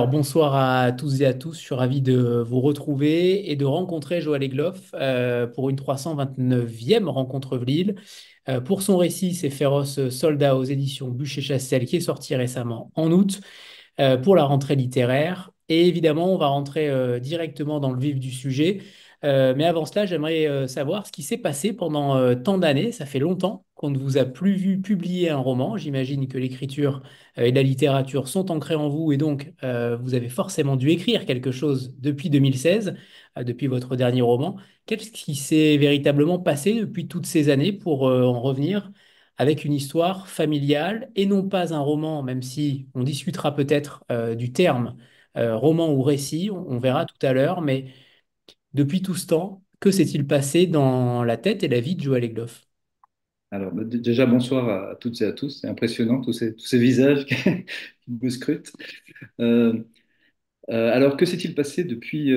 Alors bonsoir à tous et à tous, je suis ravi de vous retrouver et de rencontrer Joël Egloff pour une 329e rencontre Vlil. Pour son récit, c'est Féroce Soldat aux éditions Bûcher-Chastel qui est sorti récemment en août pour la rentrée littéraire. Et évidemment, on va rentrer directement dans le vif du sujet. Mais avant cela, j'aimerais savoir ce qui s'est passé pendant tant d'années. Ça fait longtemps qu'on ne vous a plus vu publier un roman. J'imagine que l'écriture et la littérature sont ancrées en vous et donc vous avez forcément dû écrire quelque chose depuis 2016, depuis votre dernier roman. Qu'est-ce qui s'est véritablement passé depuis toutes ces années pour en revenir avec une histoire familiale et non pas un roman, même si on discutera peut-être du terme roman ou récit, on verra tout à l'heure, mais depuis tout ce temps, que s'est-il passé dans la tête et la vie de Joël Egloff? Alors, déjà, bonsoir à toutes et à tous. C'est impressionnant, tous ces visages qui me scrutent. Euh, alors, que s'est-il passé depuis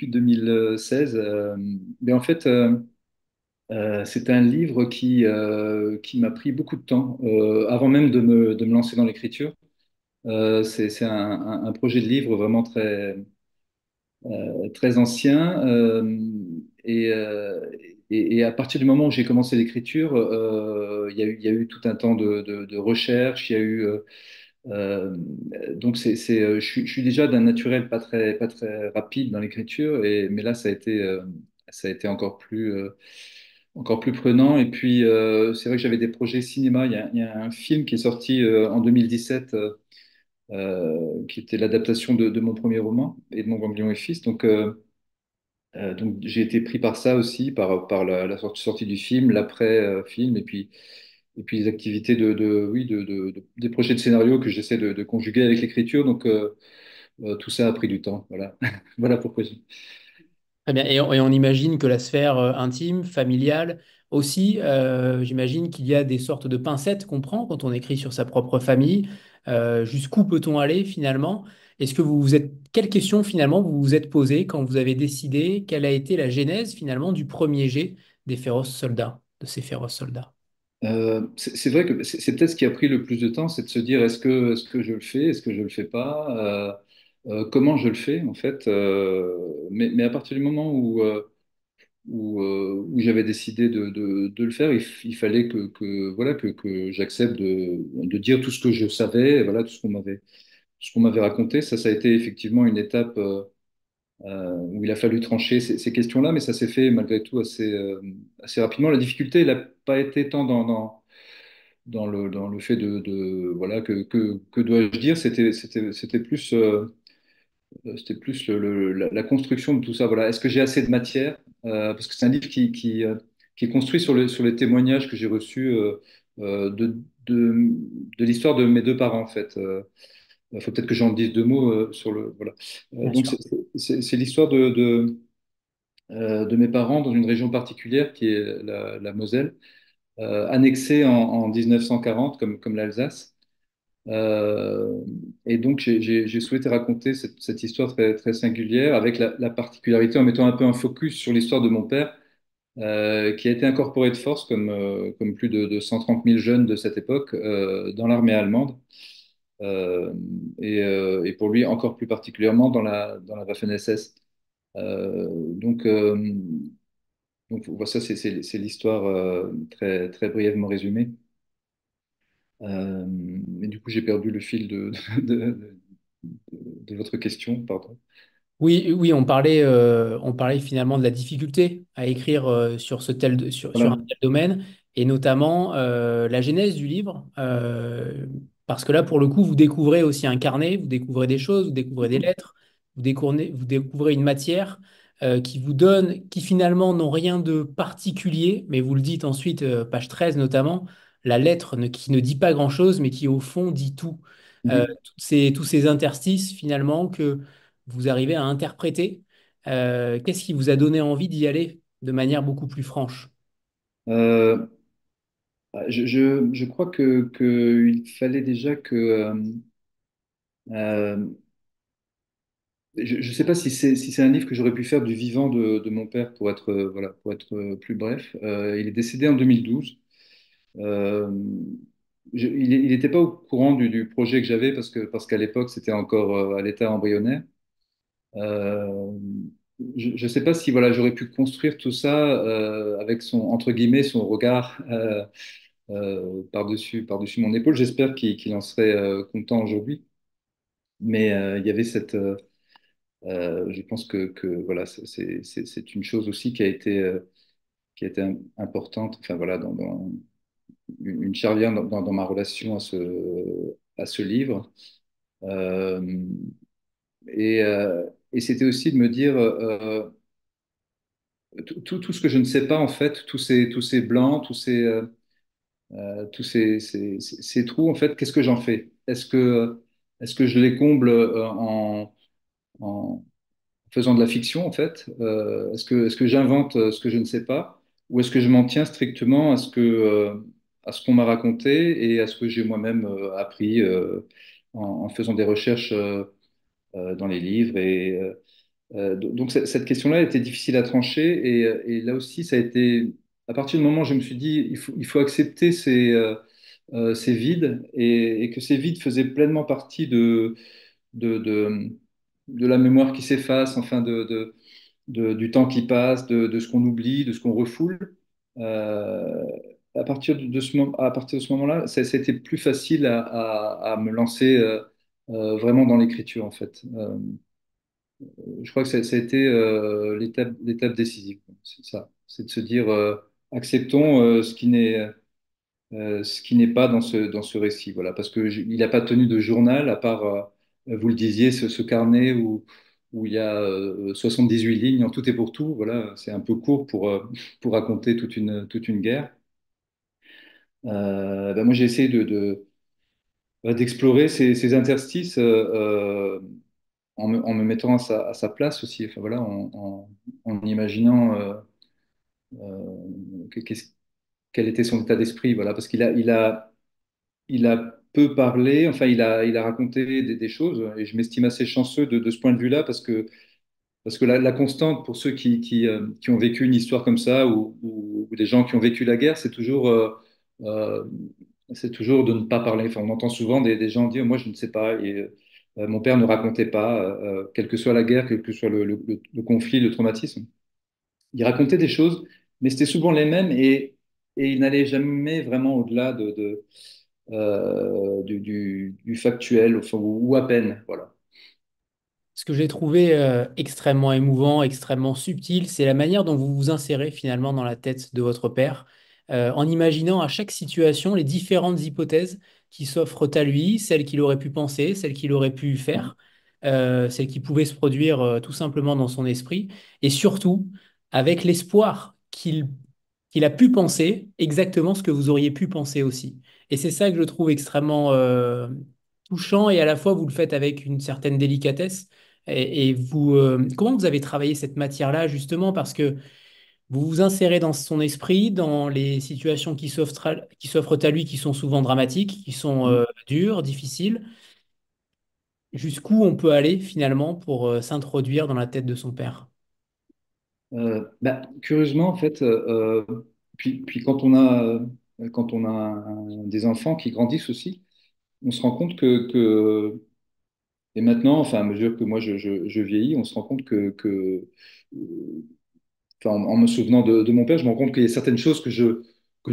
2016? Mais en fait, c'est un livre qui m'a pris beaucoup de temps, avant même de me lancer dans l'écriture. C'est un projet de livre vraiment très ancien. Et, euh, et à partir du moment où j'ai commencé l'écriture, il y a eu tout un temps de recherche. Il y a eu donc je suis déjà d'un naturel pas très rapide dans l'écriture, mais là ça a été encore plus prenant. Et puis c'est vrai que j'avais des projets cinéma. Il y a un film qui est sorti en 2017, qui était l'adaptation de mon premier roman et de mon Ganglion et Fils. Donc j'ai été pris par ça aussi, par la sortie du film, l'après-film, et puis les activités oui, des projets de scénario que j'essaie de conjuguer avec l'écriture. Donc tout ça a pris du temps. Voilà, voilà pourquoi. Très bien. Et on imagine que la sphère intime, familiale aussi, j'imagine qu'il y a des sortes de pincettes qu'on prend quand on écrit sur sa propre famille. Jusqu'où peut-on aller finalement? Est-ce que vous vous êtes, quelle question finalement vous vous êtes posée quand vous avez décidé quelle a été la genèse finalement du premier jet des féroces soldats, de ces féroces soldats? C'est vrai que c'est peut-être ce qui a pris le plus de temps, c'est de se dire est-ce que je le fais, est-ce que je le fais pas, comment je le fais en fait. Mais à partir du moment où j'avais décidé de le faire, il fallait voilà, que j'accepte de dire tout ce que je savais, voilà, tout ce qu'on m'avait raconté. Ça a été effectivement une étape où il a fallu trancher ces questions-là, mais ça s'est fait malgré tout assez rapidement. La difficulté, elle n'a pas été tant dans le fait voilà, que dois-je dire, c'était plus la construction de tout ça. Voilà. Est-ce que j'ai assez de matière? Parce que c'est un livre qui est construit sur les témoignages que j'ai reçus de, de l'histoire de mes deux parents, en fait. Il faut peut-être que j'en dise deux mots sur le. Voilà. Bien Donc, sûr. c'est l'histoire de mes parents dans une région particulière qui est la Moselle, annexée en 1940 comme l'Alsace. Euh, et donc, j'ai souhaité raconter cette histoire très, très singulière avec la particularité en mettant un peu un focus sur l'histoire de mon père, qui a été incorporé de force comme plus de 130 000 jeunes de cette époque dans l'armée allemande. Euh, et pour lui, encore plus particulièrement dans la Waffen-SS. Donc, voilà, ça, c'est l'histoire très, très brièvement résumée. Et du coup, j'ai perdu le fil de, de votre question, pardon. Oui, oui, on parlait finalement de la difficulté à écrire sur sur un Voilà. tel domaine, et notamment la genèse du livre, parce que là, pour le coup, vous découvrez aussi un carnet, vous découvrez des choses, vous découvrez des lettres, vous découvrez une matière qui vous donne, qui finalement n'ont rien de particulier, mais vous le dites ensuite, page 13 notamment, la lettre qui ne dit pas grand-chose, mais qui au fond dit tout. Mhm. Tous ces interstices finalement que vous arrivez à interpréter. Qu'est-ce qui vous a donné envie d'y aller de manière beaucoup plus franche? Euh, je crois qu'il fallait déjà euh, je ne sais pas si c'est un livre que j'aurais pu faire du vivant de mon père pour être plus bref. Il est décédé en 2012. Euh, il n'était pas au courant du projet que j'avais parce qu'à l'époque, c'était encore à l'état embryonnaire. Euh, je ne sais pas si voilà, j'aurais pu construire tout ça avec son, entre guillemets, son regard par-dessus mon épaule. J'espère qu'il en serait content aujourd'hui. Mais il y avait je pense que voilà, c'est une chose aussi qui a été importante. Enfin voilà, dans une charnière dans ma relation à ce livre. Euh, et c'était aussi de me dire tout ce que je ne sais pas en fait, tous ces blancs, tous ces trous en fait, qu'est-ce que j'en fais? Est-ce que je les comble en faisant de la fiction en fait? Est-ce que j'invente ce que je ne sais pas? Ou est-ce que je m'en tiens strictement à ce qu'on m'a raconté et à ce que j'ai moi-même appris en faisant des recherches dans les livres donc cette question-là était difficile à trancher et là aussi ça a été à partir du moment où je me suis dit il faut accepter ces vides et que ces vides faisaient pleinement partie de, de, de la mémoire qui s'efface, enfin du temps qui passe, de ce qu'on oublie, de ce qu'on refoule. Euh, à partir de ce moment-là, ça a été plus facile à me lancer vraiment dans l'écriture en fait. Je crois que ça a été l'étape décisive. C'est ça. C'est de se dire, acceptons ce qui n'est pas dans ce récit. Voilà, parce que il n'a pas tenu de journal, à part, vous le disiez, ce carnet où il y a 78 lignes en tout et pour tout. Voilà, c'est un peu court pour raconter toute une guerre. Ben moi, j'ai essayé d'explorer ces interstices en me mettant à sa place aussi, enfin, voilà, en imaginant qu'est-ce- quel était son état d'esprit, voilà, parce il a peu parlé, enfin, il a raconté des choses, et je m'estime assez chanceux de ce point de vue-là, parce que la constante pour ceux qui ont vécu une histoire comme ça, ou des gens qui ont vécu la guerre, euh, c'est toujours de ne pas parler. Enfin, on entend souvent des gens dire, moi, je ne sais pas, mon père ne racontait pas, quelle que soit la guerre, quel que soit le conflit, le traumatisme. Il racontait des choses, mais c'était souvent les mêmes et il n'allait jamais vraiment au-delà du factuel, enfin, ou à peine. Voilà. Ce que j'ai trouvé extrêmement émouvant, extrêmement subtil, c'est la manière dont vous vous insérez finalement dans la tête de votre père, en imaginant à chaque situation les différentes hypothèses qui s'offrent à lui, celles qu'il aurait pu penser, celles qu'il aurait pu faire, celles qui pouvaient se produire tout simplement dans son esprit, et surtout avec l'espoir qu'il a pu penser exactement ce que vous auriez pu penser aussi. Et c'est ça que je trouve extrêmement touchant, et à la fois vous le faites avec une certaine délicatesse et vous, comment vous avez travaillé cette matière-là, justement, parce que vous vous insérez dans son esprit, dans les situations qui s'offrent à lui, qui sont souvent dramatiques, qui sont dures, difficiles, jusqu'où on peut aller finalement pour s'introduire dans la tête de son père. Bah, curieusement, en fait, puis quand on a des enfants qui grandissent aussi, on se rend compte et maintenant, enfin, à mesure que moi je vieillis, on se rend compte enfin, en me souvenant de mon père, je me rends compte qu'il y a certaines choses que je, que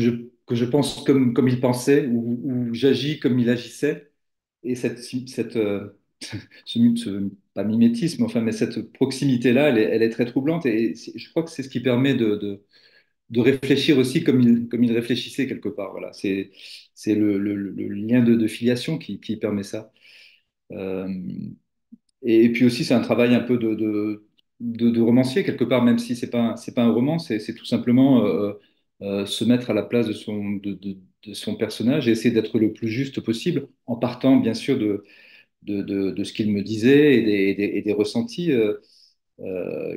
je pense comme il pensait ou j'agis comme il agissait. Et pas mimétisme, enfin, mais cette proximité-là, elle est très troublante. Et je crois que c'est ce qui permet de réfléchir aussi comme il réfléchissait quelque part. Voilà, c'est le lien de filiation qui permet ça. Euh, et puis aussi, c'est un travail un peu de romancier quelque part, même si c'est pas un roman, c'est tout simplement se mettre à la place de son personnage et essayer d'être le plus juste possible, en partant bien sûr de ce qu'il me disait et des ressentis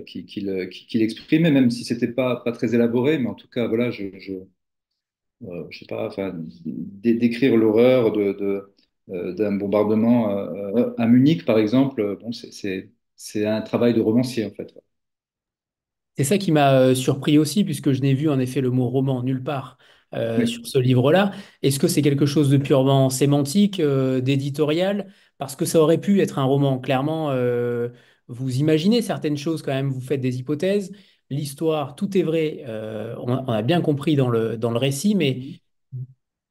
qu'il exprimait, même si c'était pas très élaboré, mais en tout cas, voilà, je sais pas, enfin, décrire l'horreur d'un bombardement à Munich, par exemple, bon, c'est un travail de romancier, en fait. C'est ça qui m'a surpris aussi, puisque je n'ai vu en effet le mot roman nulle part Oui, sur ce livre-là. Est-ce que c'est quelque chose de purement sémantique, d'éditorial? Parce que ça aurait pu être un roman. Clairement, vous imaginez certaines choses quand même, vous faites des hypothèses. L'histoire, tout est vrai, on a bien compris dans le récit, mais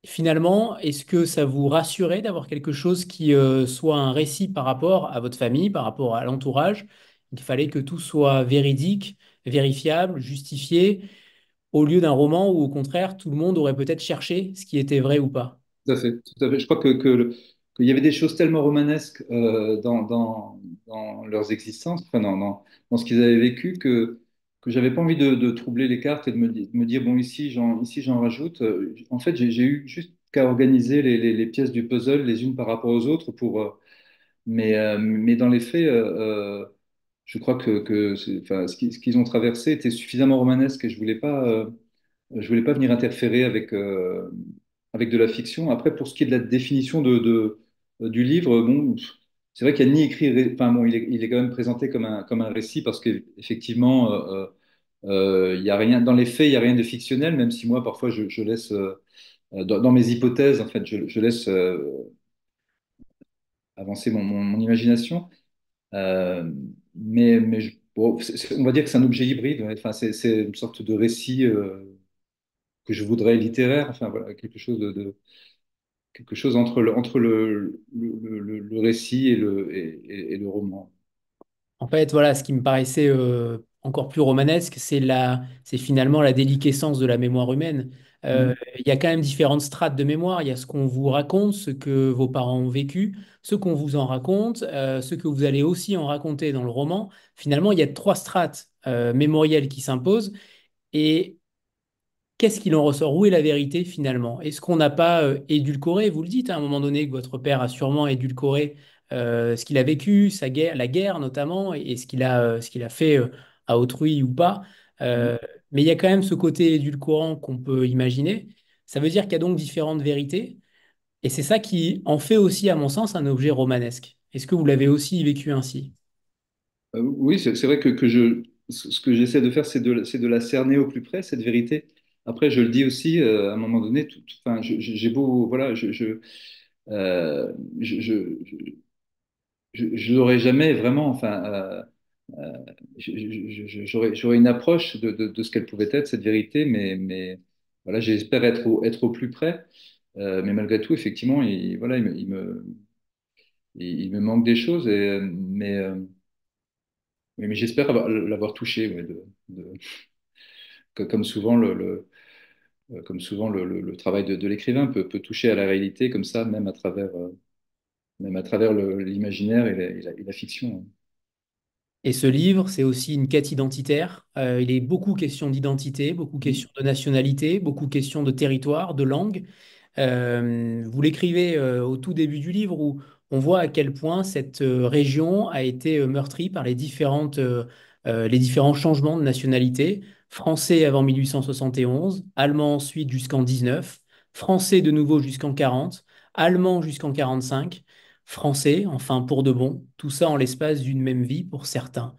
finalement, est-ce que ça vous rassurait d'avoir quelque chose qui soit un récit par rapport à votre famille, par rapport à l'entourage? Il fallait que tout soit véridique, vérifiable, justifié, au lieu d'un roman où, au contraire, tout le monde aurait peut-être cherché ce qui était vrai ou pas. tout à fait, tout à fait. Je crois qu'il y avait des choses tellement romanesques dans leurs existences, enfin, dans ce qu'ils avaient vécu, que j'avais pas envie de troubler les cartes et de me dire, bon, ici, j'en rajoute. En fait, j'ai eu juste qu'à organiser les pièces du puzzle les unes par rapport aux autres mais dans les faits, je crois enfin, ce qu'ils ont traversé était suffisamment romanesque et je voulais pas venir interférer avec de la fiction. Après, pour ce qui est de la définition du livre, bon, c'est vrai qu'il n'y a ni écrit, enfin bon, il est quand même présenté comme un récit parce qu'effectivement, il y a rien, dans les faits, il n'y a rien de fictionnel, même si moi, parfois, je laisse, dans mes hypothèses, en fait, je laisse avancer mon imagination. Euh, bon, on va dire que c'est un objet hybride, ouais. Enfin, c'est une sorte de récit que je voudrais littéraire, enfin voilà, quelque chose entre le récit et le roman. En fait, voilà, ce qui me paraissait encore plus romanesque, c'est finalement la déliquescence de la mémoire humaine. Mhm. Il y a quand même différentes strates de mémoire. Il y a ce qu'on vous raconte, ce que vos parents ont vécu, ce qu'on vous en raconte, ce que vous allez aussi en raconter dans le roman. Finalement, il y a trois strates mémorielles qui s'imposent. Et qu'est-ce qu'il en ressort? Où est la vérité finalement? Est-ce qu'on n'a pas édulcoré? Vous le dites à un moment donné que votre père a sûrement édulcoré ce qu'il a vécu, sa guerre, la guerre notamment, et ce qu'il a fait à autrui ou pas. Euh, mais il y a quand même ce côté édulcorant qu'on peut imaginer. Ça veut dire qu'il y a donc différentes vérités, et c'est ça qui en fait aussi, à mon sens, un objet romanesque. Est-ce que vous l'avez aussi vécu ainsi? Oui, c'est vrai ce que j'essaie de faire, c'est de la cerner au plus près, cette vérité. Après, je le dis aussi, à un moment donné, enfin, j'ai beau, voilà, euh, je, je, je n'aurais jamais vraiment, enfin, j'aurais une approche de ce qu'elle pouvait être, cette vérité, mais voilà, j'espère être au plus près. Mais malgré tout, effectivement, voilà, il me manque des choses, mais j'espère l'avoir touché, ouais, comme souvent, comme souvent le travail de l'écrivain peut toucher à la réalité, comme ça, même à travers l'imaginaire et la fiction. Et ce livre, c'est aussi une quête identitaire. Il est beaucoup question d'identité, beaucoup question de nationalité, beaucoup question de territoire, de langue. Vous l'écrivez au tout début du livre où on voit à quel point cette région a été meurtrie par les différents changements de nationalité. Français avant 1871, allemand ensuite jusqu'en 19, français de nouveau jusqu'en 40, allemand jusqu'en 45, français enfin pour de bon, tout ça en l'espace d'une même vie pour certains.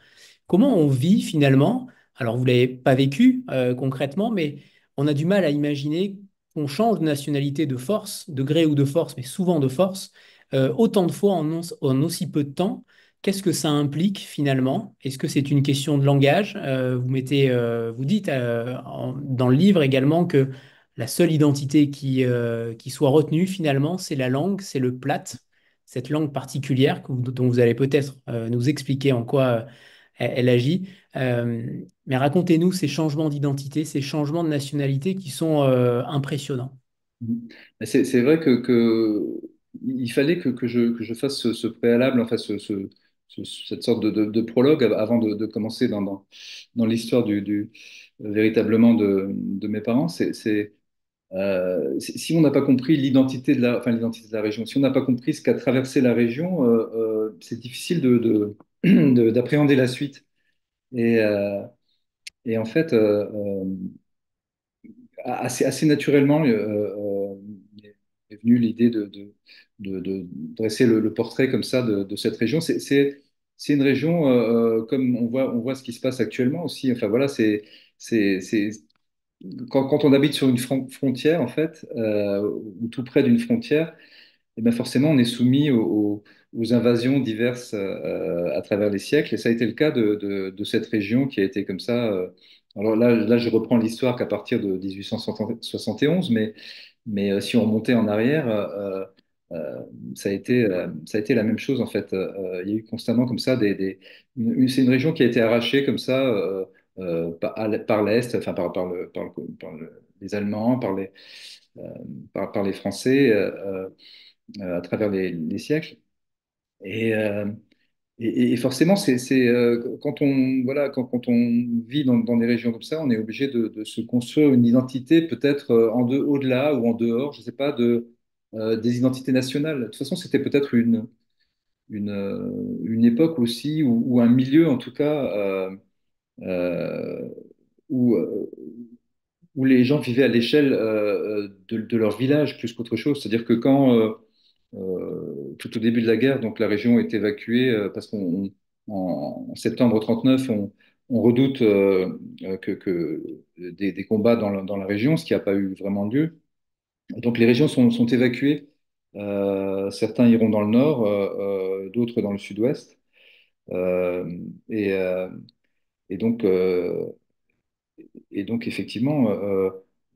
Comment on vit finalement? Alors vous ne l'avez pas vécu concrètement, mais on a du mal à imaginer qu'on change de nationalité de force, de gré ou de force, mais souvent de force, autant de fois en aussi peu de temps. Qu'est-ce que ça implique finalement? Est-ce que c'est une question de langage? Vous dites dans le livre également que la seule identité qui soit retenue finalement, c'est la langue, c'est le plat, cette langue particulière dont vous allez peut-être nous expliquer en quoi elle agit. Mais racontez-nous ces changements d'identité, ces changements de nationalité qui sont impressionnants. Mhm. C'est vrai il fallait que je fasse ce préalable, enfin cette sorte de prologue avant de commencer dans l'histoire véritablement de mes parents. Si on n'a pas compris enfin, l'identité de la région, si on n'a pas compris ce qu'a traversé la région, c'est difficile d'appréhender la suite. Et, euh, et en fait, assez naturellement, est venue l'idée de dresser le portrait comme ça de cette région. c'est une région, comme on voit ce qui se passe actuellement aussi. Enfin voilà, c'est, quand on habite sur une frontière, en fait, ou tout près d'une frontière, eh bien forcément, on est soumis aux invasions diverses à travers les siècles. Et ça a été le cas de cette région qui a été comme ça. Alors là, je reprends l'histoire qu'à partir de 1871, mais si on remontait en arrière, euh, ça a été la même chose en fait. Il y a eu constamment comme ça c'est une région qui a été arrachée comme ça par l'Est, enfin les Allemands, euh, par les Français à travers les siècles. Et, et forcément, quand on, voilà, quand on vit dans des régions comme ça, on est obligé de se construire une identité peut-être au-delà ou en dehors, je ne sais pas, des identités nationales. De toute façon, c'était peut-être une époque aussi, ou un milieu en tout cas, euh, où, où les gens vivaient à l'échelle de leur village plus qu'autre chose. C'est-à-dire que tout au début de la guerre, donc la région est évacuée parce en septembre 39, on redoute que des combats dans la région, ce qui n'a pas eu vraiment lieu. Donc les régions sont évacuées. Certains iront dans le nord, d'autres dans le sud-ouest. Euh, et, euh, et donc, euh, et donc effectivement,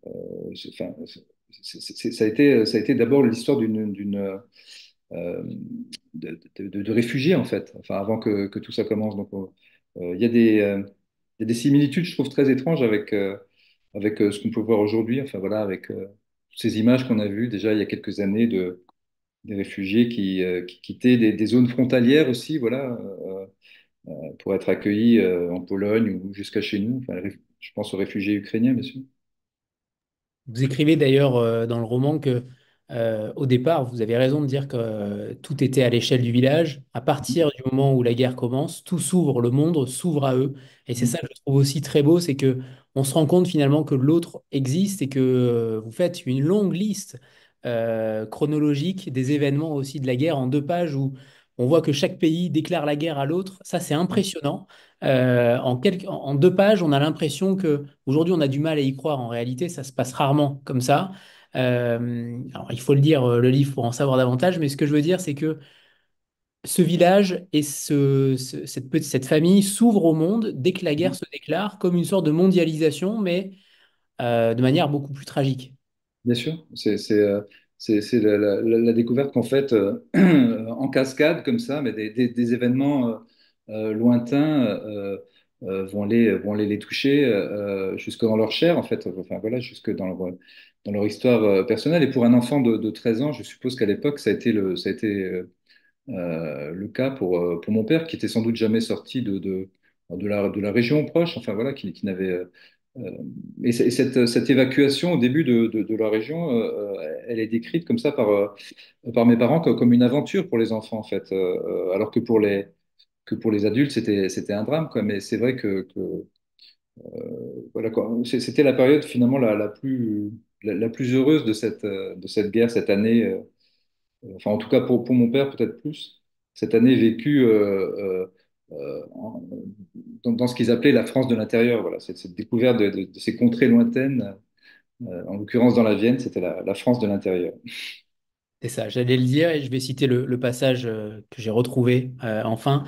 enfin, ça a été d'abord l'histoire euh, de réfugiés, en fait, enfin, avant que tout ça commence. Donc, il y a des similitudes, je trouve, très étranges avec ce qu'on peut voir aujourd'hui, enfin, voilà, avec toutes ces images qu'on a vues déjà il y a quelques années des réfugiés qui quittaient des zones frontalières aussi, voilà, pour être accueillis en Pologne ou jusqu'à chez nous. Enfin, je pense aux réfugiés ukrainiens, bien sûr. Vous écrivez d'ailleurs dans le roman que, au départ, vous avez raison de dire que tout était à l'échelle du village. À partir du moment où la guerre commence, tout s'ouvre, le monde s'ouvre à eux. Et c'est ça que je trouve aussi très beau, c'est que on se rend compte finalement que l'autre existe et que vous faites une longue liste chronologique des événements aussi de la guerre en 2 pages où on voit que chaque pays déclare la guerre à l'autre. Ça, c'est impressionnant. En 2 pages, on a l'impression que aujourd'hui, on a du mal à y croire. En réalité, ça se passe rarement comme ça. Alors, il faut le dire, le livre pour en savoir davantage, mais ce que je veux dire, c'est que ce village et cette famille s'ouvrent au monde dès que la guerre se déclare, comme une sorte de mondialisation, mais de manière beaucoup plus tragique. Bien sûr, c'est la découverte qu'en fait, en cascade comme ça, mais des événements lointains vont aller les toucher jusque dans leur chair, en fait, enfin voilà, jusque dans leur histoire personnelle. Et pour un enfant de 13 ans, je suppose qu'à l'époque, ça a été le cas pour mon père, qui était sans doute jamais sorti de la région proche, enfin voilà, qui n'avait. Euh, et cette évacuation au début de la région, elle est décrite comme ça par mes parents comme une aventure pour les enfants, en fait, alors que pour les adultes, c'était un drame, quoi. Mais c'est vrai voilà, quoi. C'était la période finalement la plus heureuse de cette guerre, cette année. Enfin en tout cas pour mon père peut-être plus, cette année vécue dans ce qu'ils appelaient la France de l'intérieur. Voilà, cette découverte de ces contrées lointaines, en l'occurrence dans la Vienne, c'était la France de l'intérieur. C'est ça, j'allais le dire et je vais citer le passage que j'ai retrouvé enfin.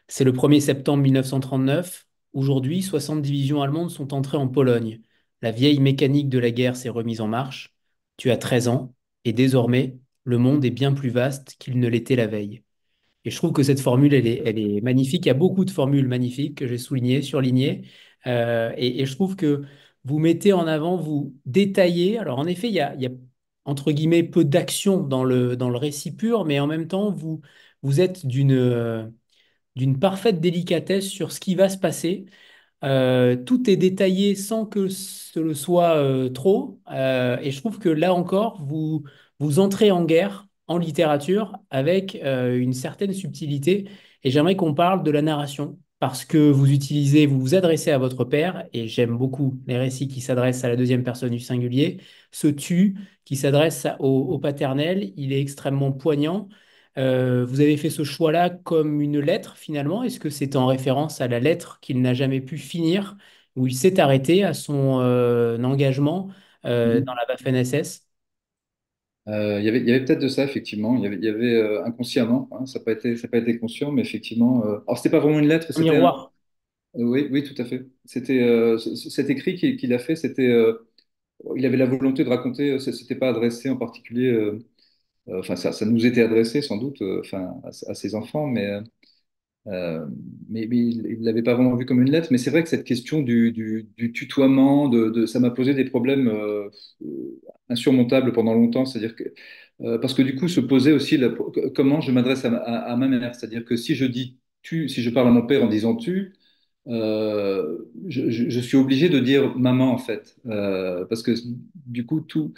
C'est le 1er septembre 1939. Aujourd'hui, 60 divisions allemandes sont entrées en Pologne. La vieille mécanique de la guerre s'est remise en marche. Tu as 13 ans et désormais, le monde est bien plus vaste qu'il ne l'était la veille. Et je trouve que cette formule, elle est magnifique. Il y a beaucoup de formules magnifiques que j'ai soulignées, surlignées. Et je trouve que vous mettez en avant, vous détaillez. Alors, en effet, il y a entre guillemets, peu d'action dans le récit pur, mais en même temps, vous êtes d'une parfaite délicatesse sur ce qui va se passer. Tout est détaillé sans que ce le soit trop. Et je trouve que là encore, vous entrez en guerre en littérature avec une certaine subtilité. Et j'aimerais qu'on parle de la narration parce que vous vous adressez à votre père, et j'aime beaucoup les récits qui s'adressent à la deuxième personne du singulier. Ce tu qui s'adresse au paternel, il est extrêmement poignant. Vous avez fait ce choix-là comme une lettre finalement? Est-ce que c'est en référence à la lettre qu'il n'a jamais pu finir, où il s'est arrêté à son engagement dans Mhm. la Waffen-SS? Il y avait peut-être de ça, effectivement. Il y avait inconsciemment, hein, ça n'a pas été conscient, mais effectivement. Alors, c'était pas vraiment une lettre, Un c'était un. miroir. Oui, oui, tout à fait. C'était cet écrit qu'il a fait, il avait la volonté de raconter, c'était pas adressé en particulier, enfin, ça nous était adressé sans doute, enfin, à ses enfants, Euh, mais il ne l'avait pas vraiment vu comme une lettre. Mais c'est vrai que cette question du tutoiement, ça m'a posé des problèmes insurmontables pendant longtemps. C'est-à-dire que, parce que du coup, se posait aussi comment je m'adresse à ma mère. C'est-à-dire que si je dis tu, si je parle à mon père en disant tu, je suis obligé de dire maman en fait, parce que du coup tout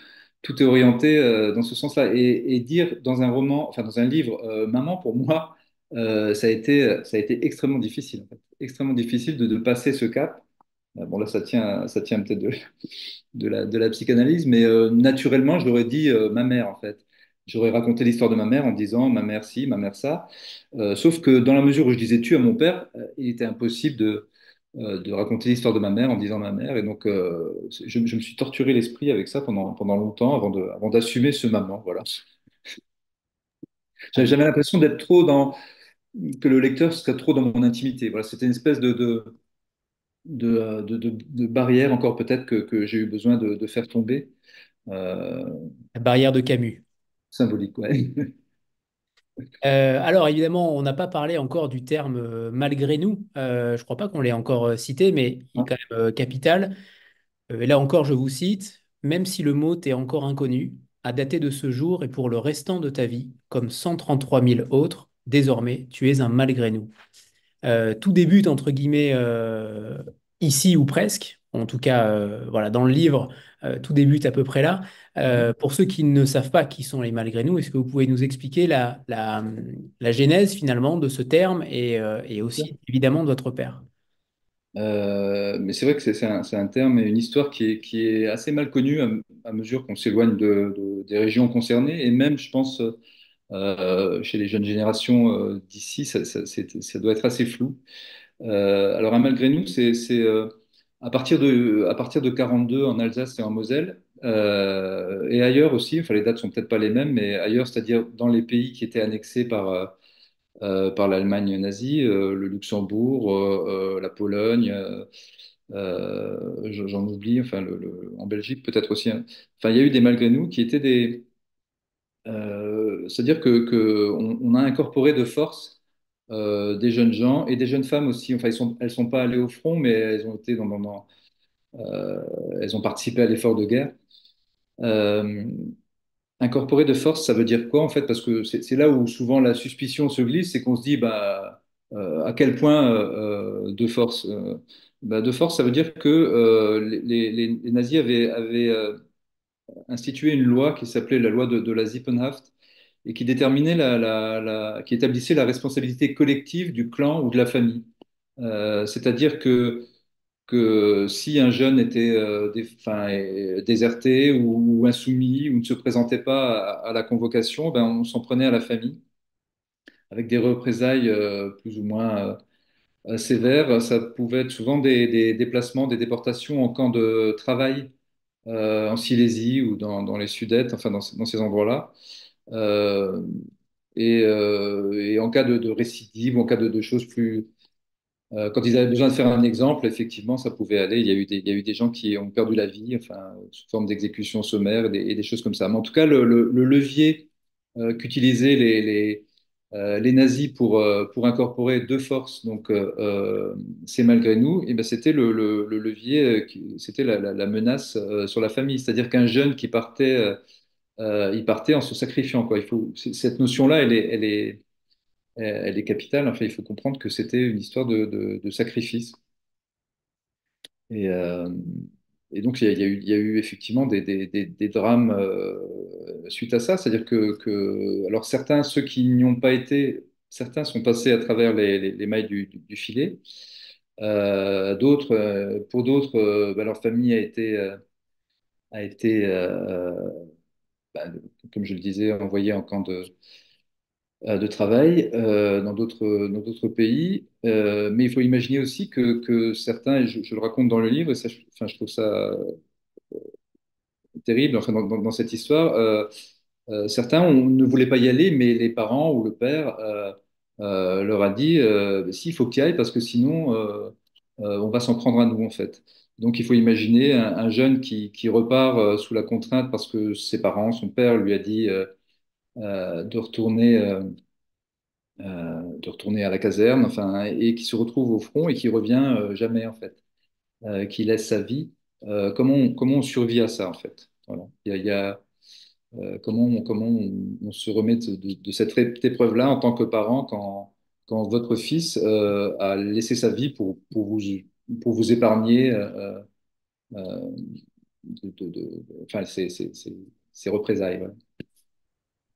est orienté dans ce sens-là. Et dire dans un roman, enfin dans un livre, maman pour moi, ça a été extrêmement difficile, en fait. Extrêmement difficile de passer ce cap. Bon là ça tient peut-être de la psychanalyse, mais naturellement, je l'aurais dit ma mère, en fait. J'aurais raconté l'histoire de ma mère en disant ma mère ci, ma mère ça. Sauf que dans la mesure où je disais tu à mon père, il était impossible de raconter l'histoire de ma mère en disant ma mère. Et donc, je me suis torturé l'esprit avec ça pendant longtemps avant d'assumer ce maman. Voilà. J'avais l'impression d'être trop dans, que le lecteur serait trop dans mon intimité. Voilà, c'était une espèce de barrière encore peut-être que j'ai eu besoin de faire tomber. Euh, La barrière de Camus. Symbolique, ouais. Alors évidemment, on n'a pas parlé encore du terme malgré nous. Je crois pas qu'on l'ait encore cité, mais il est quand même capital. Et là encore, je vous cite, même si le mot t'est encore inconnu, à dater de ce jour et pour le restant de ta vie, comme 133 000 autres, désormais, tu es un malgré nous. Tout débute, entre guillemets, ici ou presque. En tout cas, voilà, dans le livre, tout débute à peu près là. Pour ceux qui ne savent pas qui sont les malgré nous, est-ce que vous pouvez nous expliquer la genèse finalement de ce terme et aussi évidemment de votre père? Mais c'est vrai que c'est un terme et une histoire qui est assez mal connue à mesure qu'on s'éloigne des régions concernées. Et même, je pense, chez les jeunes générations d'ici, ça doit être assez flou. Alors, un malgré nous, à partir de 42 en Alsace et en Moselle, et ailleurs aussi, enfin les dates sont peut-être pas les mêmes, mais ailleurs, c'est-à-dire dans les pays qui étaient annexés par l'Allemagne nazie, le Luxembourg, la Pologne, j'en oublie, enfin en Belgique peut-être aussi, hein. Enfin, il y a eu des malgré nous qui étaient c'est-à-dire on a incorporé de force des jeunes gens et des jeunes femmes aussi. Enfin, elles sont pas allées au front, mais elles ont été elles ont participé à l'effort de guerre. Euh, Incorporer de force, ça veut dire quoi en fait? Parce que c'est là où souvent la suspicion se glisse, c'est qu'on se dit bah, à quel point de force? Bah, de force, ça veut dire que les nazis avaient institué une loi qui s'appelait la loi de la Sippenhaft et qui déterminait qui établissait la responsabilité collective du clan ou de la famille. C'est-à-dire que si un jeune était déserté ou insoumis ou ne se présentait pas à la convocation, ben, on s'en prenait à la famille avec des représailles plus ou moins sévères. Ça pouvait être souvent des déplacements, des déportations en camp de travail en Silésie ou dans les Sudètes, enfin dans ces endroits-là. Euh, et en cas de récidive ou en cas de choses plus quand ils avaient besoin de faire un exemple, effectivement, ça pouvait aller. Il y a eu des gens qui ont perdu la vie, enfin, sous forme d'exécution sommaire et des choses comme ça. Mais en tout cas, le levier qu'utilisaient les nazis pour incorporer de force, donc c'est malgré nous, et ben, c'était le levier, c'était la menace sur la famille. C'est-à-dire qu'un jeune qui partait, il partait en se sacrifiant, quoi. Cette notion-là, elle est capitale. Enfin, il faut comprendre que c'était une histoire de sacrifice. Et, euh, et donc, il y a eu effectivement des drames suite à ça. C'est-à-dire alors certains, ceux qui n'y ont pas été, certains sont passés à travers les mailles du filet. Pour d'autres, bah, leur famille a été bah, comme je le disais, envoyée en camp de travail dans d'autres pays. Mais il faut imaginer aussi que certains, et je le raconte dans le livre, et ça, enfin, je trouve ça terrible, enfin, dans cette histoire, certains ne voulaient pas y aller, mais les parents ou le père leur a dit, si, il faut que tu y ailles parce que sinon, on va s'en prendre à nous, en fait. Donc, il faut imaginer un jeune qui repart sous la contrainte parce que ses parents, son père lui a dit de retourner à la caserne, enfin, et qui se retrouve au front et qui revient jamais, en fait, qui laisse sa vie. Comment on survit à ça, en fait? Voilà. Comment on se remet de cette épreuve-là en tant que parent quand votre fils a laissé sa vie pour vous épargner enfin, ces représailles. Voilà.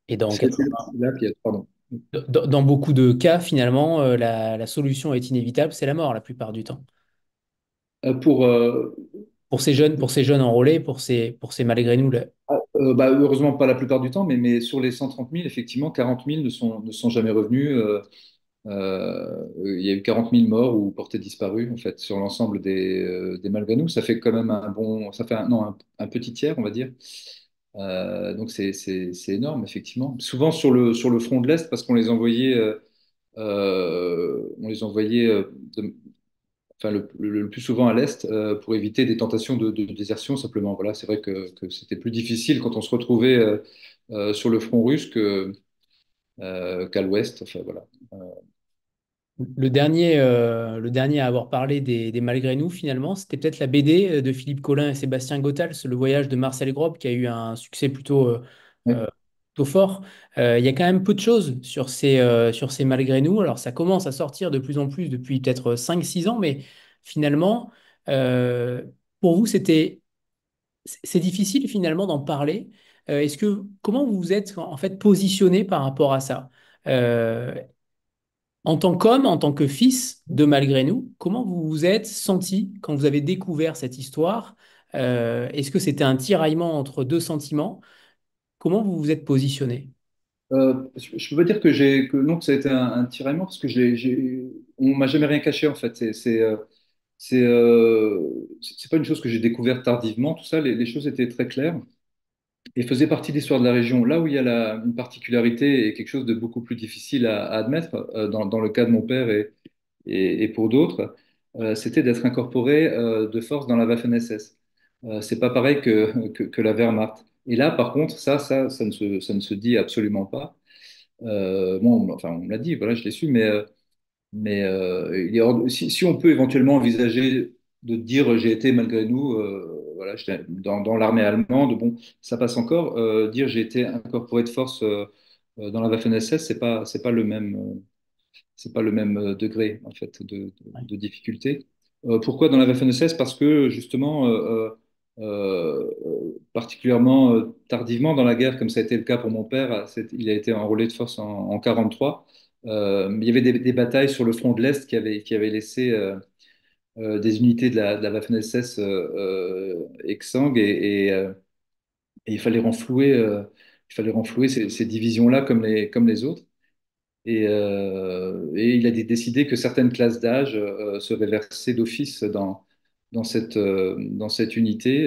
Et dans C'est 80 là qu'il y a, pardon. dans beaucoup de cas, finalement, la solution est inévitable, c'est la mort la plupart du temps. Pour, Pour ces jeunes enrôlés, pour ces malgré nous, là. bah, heureusement pas la plupart du temps, mais sur les 130 000, effectivement, 40 000 ne sont jamais revenus. Il y a eu 40 000 morts ou portés disparus, en fait, sur l'ensemble des Malganou. Ça fait quand même ça fait non, un petit tiers, on va dire. Donc c'est énorme, effectivement. Souvent sur le front de l'Est, parce qu'on les envoyait enfin, le plus souvent à l'Est pour éviter des tentations de désertion, simplement. Voilà, c'est vrai que c'était plus difficile quand on se retrouvait sur le front russe qu'à l'Ouest. Enfin, voilà. Le dernier à avoir parlé des malgré nous, finalement, c'était peut-être la BD de Philippe Collin et Sébastien Gothals, Le voyage de Marcel Grob, qui a eu un succès Ouais. euh, plutôt fort. Il y a quand même peu de choses sur ces malgré nous. Alors, ça commence à sortir de plus en plus depuis peut-être 5 6 ans, mais finalement, euh, pour vous, c'est difficile finalement d'en parler. Comment vous vous êtes en fait positionné par rapport à ça? Euh, En tant qu'homme, en tant que fils de Malgré nous, comment vous vous êtes senti quand vous avez découvert cette histoire? Est-ce que c'était un tiraillement entre deux sentiments? Comment vous vous êt positionné? Je peux pas dire non, que ça a été un tiraillement parce que on m'a jamais rien caché en fait. C'est pas une chose que j'ai découverte tardivement. Tout ça, les choses étaient très claires et faisaient partie de l'histoire de la région. Là où il y a une particularité et quelque chose de beaucoup plus difficile à admettre dans le cas de mon père et pour d'autres, c'était d'être incorporé de force dans la Waffen-SS. C'est pas pareil que la Wehrmacht. Et là, par contre, ça ne se dit absolument pas. Moi, enfin, on me l'a dit, voilà, je l'ai su, mais si on peut éventuellement envisager de dire j'ai été malgré nous, voilà, j'étais dans l'armée allemande, bon, ça passe encore. Dire j'ai été incorporé de force dans la Waffen-SS, c'est pas le même degré en fait Ouais. de difficulté. Pourquoi dans la Waffen-SS? Parce que justement, particulièrement tardivement dans la guerre, comme ça a été le cas pour mon père, il a été enrôlé de force en 43. Il y avait des batailles sur le front de l'Est qui avaient laissé des unités de la Waffen-SS exsangues et il fallait renflouer ces divisions-là comme les autres. Et il a décidé que certaines classes d'âge seraient versées d'office dans cette unité,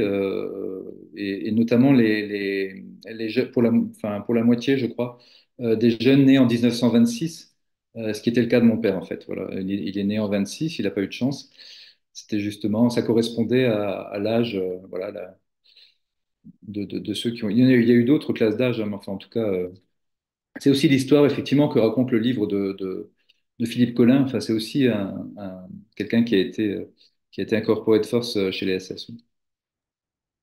et notamment pour la moitié, je crois, des jeunes nés en 1926, ce qui était le cas de mon père, en fait. Voilà. Il est né en 26, il n'a pas eu de chance. C'était justement, ça correspondait à l'âge, voilà, de ceux qui ont. Il y a eu d'autres classes d'âge, hein, mais enfin, en tout cas. C'est aussi l'histoire, effectivement, que raconte le livre de Philippe Collin. Enfin, c'est aussi quelqu'un qui a été incorporé de force chez les SS.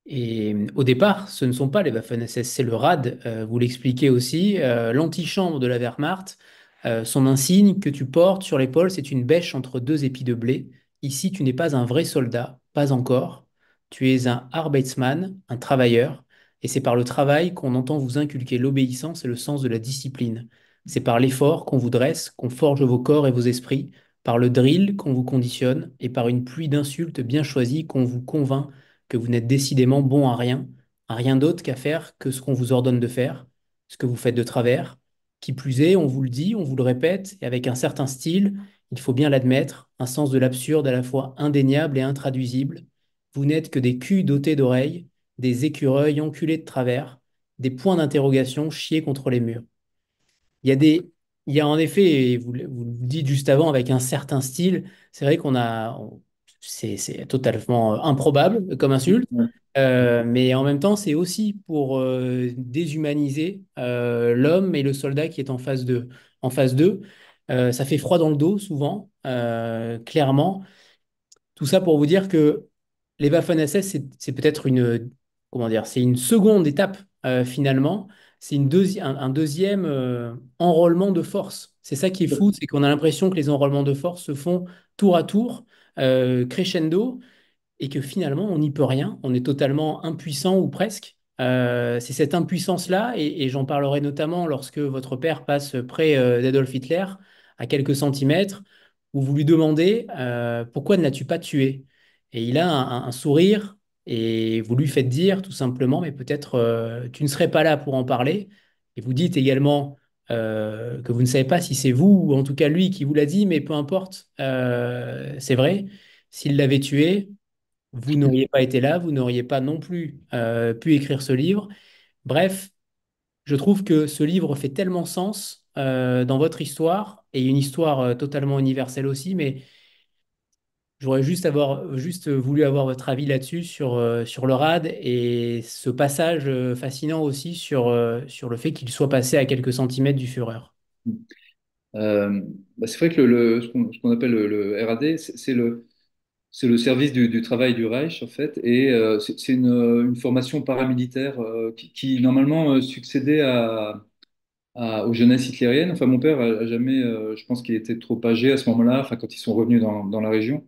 Et au départ, ce ne sont pas les Waffen-SS, c'est le RAD. Vous l'expliquez aussi. L'antichambre de la Wehrmacht, son insigne que tu portes sur l'épaule, c'est une bêche entre deux épis de blé. Ici, tu n'es pas un vrai soldat, pas encore. Tu es un Arbeitsmann, un travailleur. Et c'est par le travail qu'on entend vous inculquer l'obéissance et le sens de la discipline. C'est par l'effort qu'on vous dresse, qu'on forge vos corps et vos esprits, par le drill qu'on vous conditionne, et par une pluie d'insultes bien choisies qu'on vous convainc que vous n'êtes décidément bon à rien d'autre qu'à faire que ce qu'on vous ordonne de faire, ce que vous faites de travers, Qui plus est, on vous le dit, on vous le répète, et avec un certain style, il faut bien l'admettre, un sens de l'absurde à la fois indéniable et intraduisible. Vous n'êtes que des culs dotés d'oreilles, des écureuils enculés de travers, des points d'interrogation chiés contre les murs. Il y a des, il y a en effet, et vous le dites juste avant, avec un certain style, c'est vrai c'est totalement improbable comme insulte, Ouais. mais en même temps, c'est aussi pour déshumaniser l'homme et le soldat qui est en face d'eux. Ça fait froid dans le dos souvent, clairement. Tout ça pour vous dire que les Waffen-SS, c'est peut-être comment dire, c'est une seconde étape finalement. C'est un deuxième enrôlement de force. C'est ça qui est fou, c'est qu'on a l'impression que les enrôlements de force se font tour à tour, crescendo, et que finalement, on n'y peut rien. On est totalement impuissant ou presque. C'est cette impuissance-là, et j'en parlerai notamment lorsque votre père passe près d'Adolf Hitler, à quelques centimètres, où vous lui demandez pourquoi ne l'as-tu pas tué? Et il a un sourire, et vous lui faites dire tout simplement, mais peut-être tu ne serais pas là pour en parler. Et vous dites également que vous ne savez pas si c'est vous, ou en tout cas lui qui vous l'a dit, mais peu importe, c'est vrai. S'il l'avait tué, vous n'auriez pas été là, vous n'auriez pas non plus pu écrire ce livre. Bref, je trouve que ce livre fait tellement sens dans votre histoire, et une histoire totalement universelle aussi, mais j'aurais juste voulu avoir votre avis là-dessus sur le RAD et ce passage fascinant aussi sur le fait qu'il soit passé à quelques centimètres du Führer. Euh, c'est vrai que ce qu'on appelle le RAD, c'est le service du travail du Reich, en fait, et c'est une formation paramilitaire qui, normalement succédait aux jeunesses hitlériennes. Enfin, mon père a jamais, je pense qu'il était trop âgé à ce moment-là, enfin, quand ils sont revenus dans la région.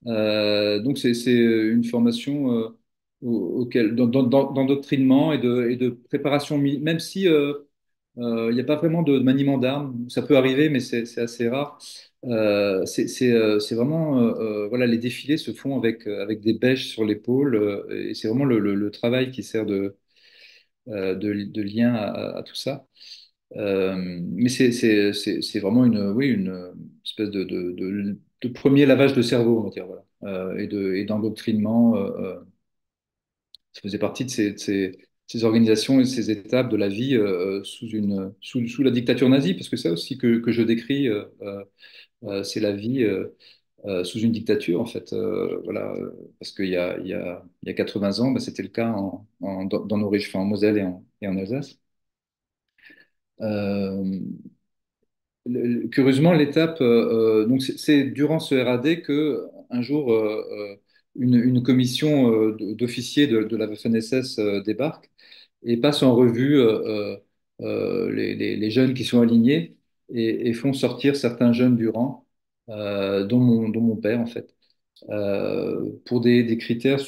Donc, c'est une formation d'endoctrinement et de préparation, même si il n'y a pas vraiment de maniement d'armes. Ça peut arriver, mais c'est assez rare. C'est vraiment, voilà, les défilés se font avec des bêches sur l'épaule, et c'est vraiment le travail qui sert de lien à tout ça. Mais c'est vraiment oui, une espèce de premier lavage de cerveau, on va dire, voilà, et d'endoctrinement. Ça faisait partie ces organisations et ces étapes de la vie sous la dictature nazie, parce que c'est ça aussi que je décris, c'est la vie sous une dictature, en fait. Voilà, parce qu'il y a 80 ans, bah, c'était le cas dans nos régions, enfin, en Moselle et en Alsace. Euh, Curieusement, l'étape, donc c'est durant ce RAD que un jour une commission d'officiers de la Waffen-SS débarque et passe en revue les jeunes qui sont alignés et font sortir certains jeunes du rang, dont mon père en fait, pour des critères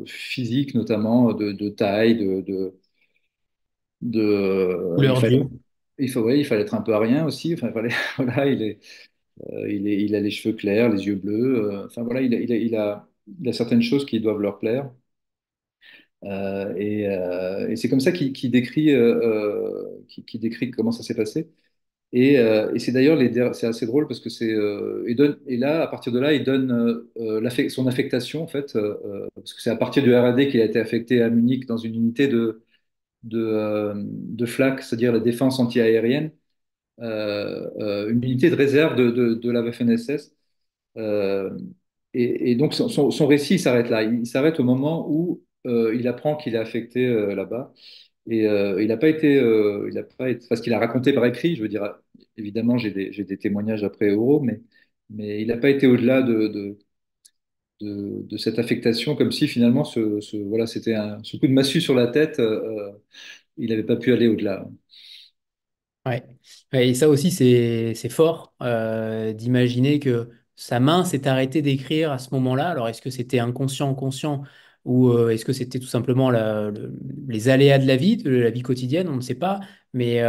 physiques notamment de taille, il Couleur fallait d'yeux. ouais, il fallait être un peu arien aussi. Enfin, voilà, il a les cheveux clairs, les yeux bleus. Enfin voilà, il a certaines choses qui doivent leur plaire. Et c'est comme ça qu'il décrit, qu'il décrit comment ça s'est passé. Et c'est d'ailleurs c'est assez drôle parce que et là, à partir de là, il donne son affectation en fait, parce que c'est à partir du RAD qu'il a été affecté à Munich dans une unité de FLAC, c'est-à-dire la défense anti-aérienne, une unité de réserve de la Waffen-SS. Euh, et donc son récit il s'arrête là. Il s'arrête au moment où il apprend qu'il est affecté là-bas. Et il n'a pas été, parce qu'il a raconté par écrit, je veux dire, évidemment, j'ai des témoignages après oraux, mais il n'a pas été au-delà de cette affectation, comme si finalement, voilà, c'était ce coup de massue sur la tête, il n'avait pas pu aller au-delà. Ouais. Ouais, et ça aussi, c'est fort d'imaginer que sa main s'est arrêtée d'écrire à ce moment-là. Alors, est-ce que c'était inconscient, conscient, ou est-ce que c'était tout simplement les aléas de la vie quotidienne? On ne sait pas. Mais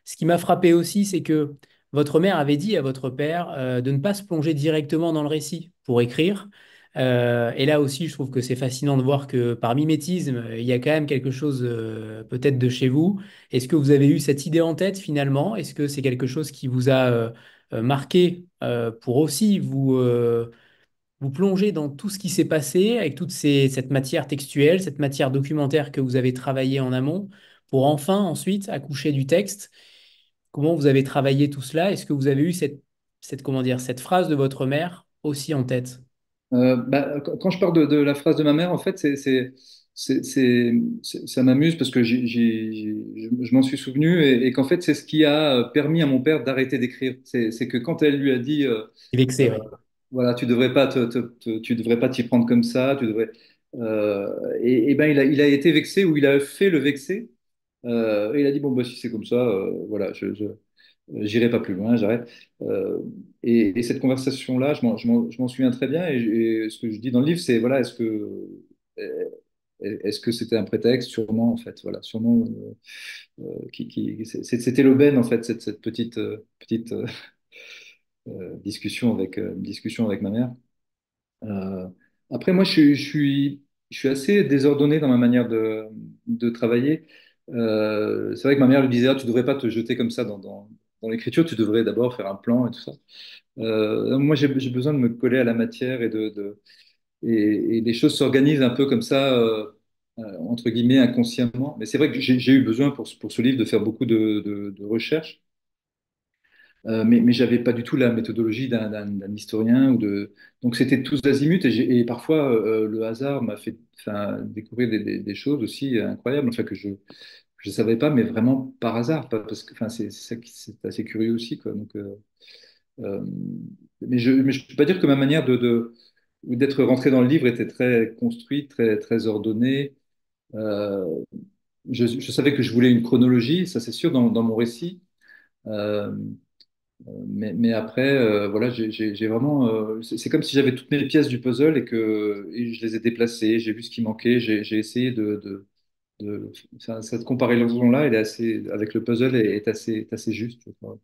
ce qui m'a frappé aussi, c'est que votre mère avait dit à votre père de ne pas se plonger directement dans le récit pour écrire, Et là aussi, je trouve que c'est fascinant de voir que par mimétisme, il y a quand même quelque chose peut-être de chez vous. Est-ce que vous avez eu cette idée en tête finalement? Est-ce que c'est quelque chose qui vous a marqué pour aussi vous plonger dans tout ce qui s'est passé avec cette matière textuelle, cette matière documentaire que vous avez travaillée en amont, pour enfin ensuite accoucher du texte? Comment vous avez travaillé tout cela? Est-ce que vous avez eu comment dire, cette phrase de votre mère aussi en tête? Quand je parle de la phrase de ma mère, en fait, ça m'amuse parce que je m'en suis souvenu et qu'en fait, c'est ce qui a permis à mon père d'arrêter d'écrire. C'est que quand elle lui a dit, Vexé, euh, oui. voilà, tu devrais pas tu devrais pas t'y prendre comme ça, tu devrais, et ben il a été vexé ou il a fait le vexer. Et il a dit, bon, bah, si c'est comme ça, voilà, j'irai pas plus loin, j'arrête. Euh, et cette conversation-là, je m'en souviens très bien. Et ce que je dis dans le livre, c'est, voilà, est-ce que c'était un prétexte? Sûrement, en fait, voilà, sûrement, c'était l'aubaine, en fait, cette petite discussion avec ma mère. Euh, Après, moi, je suis assez désordonné dans ma manière de travailler. C'est vrai que ma mère lui disait, ah, tu devrais pas te jeter comme ça dans l'écriture, tu devrais d'abord faire un plan et tout ça. Moi, j'ai besoin de me coller à la matière et les choses s'organisent un peu comme ça, entre guillemets, inconsciemment. Mais c'est vrai que j'ai eu besoin pour ce livre de faire beaucoup de recherches. Mais j'avais pas du tout la méthodologie d'un historien donc c'était tous azimuts et parfois le hasard m'a fait enfin, découvrir des choses aussi incroyables enfin que je savais pas mais vraiment par hasard pas parce que enfin c'est assez curieux aussi quoi donc euh, mais je peux pas dire que ma manière ou d'être rentré dans le livre était très construite très ordonnée. Euh, je savais que je voulais une chronologie ça c'est sûr dans mon récit. Euh, mais après, voilà, j'ai vraiment. C'est comme si j'avais toutes mes pièces du puzzle et je les ai déplacées. J'ai vu ce qui manquait. J'ai essayé cette comparaison-là, elle est assez, avec le puzzle, est assez juste, je crois.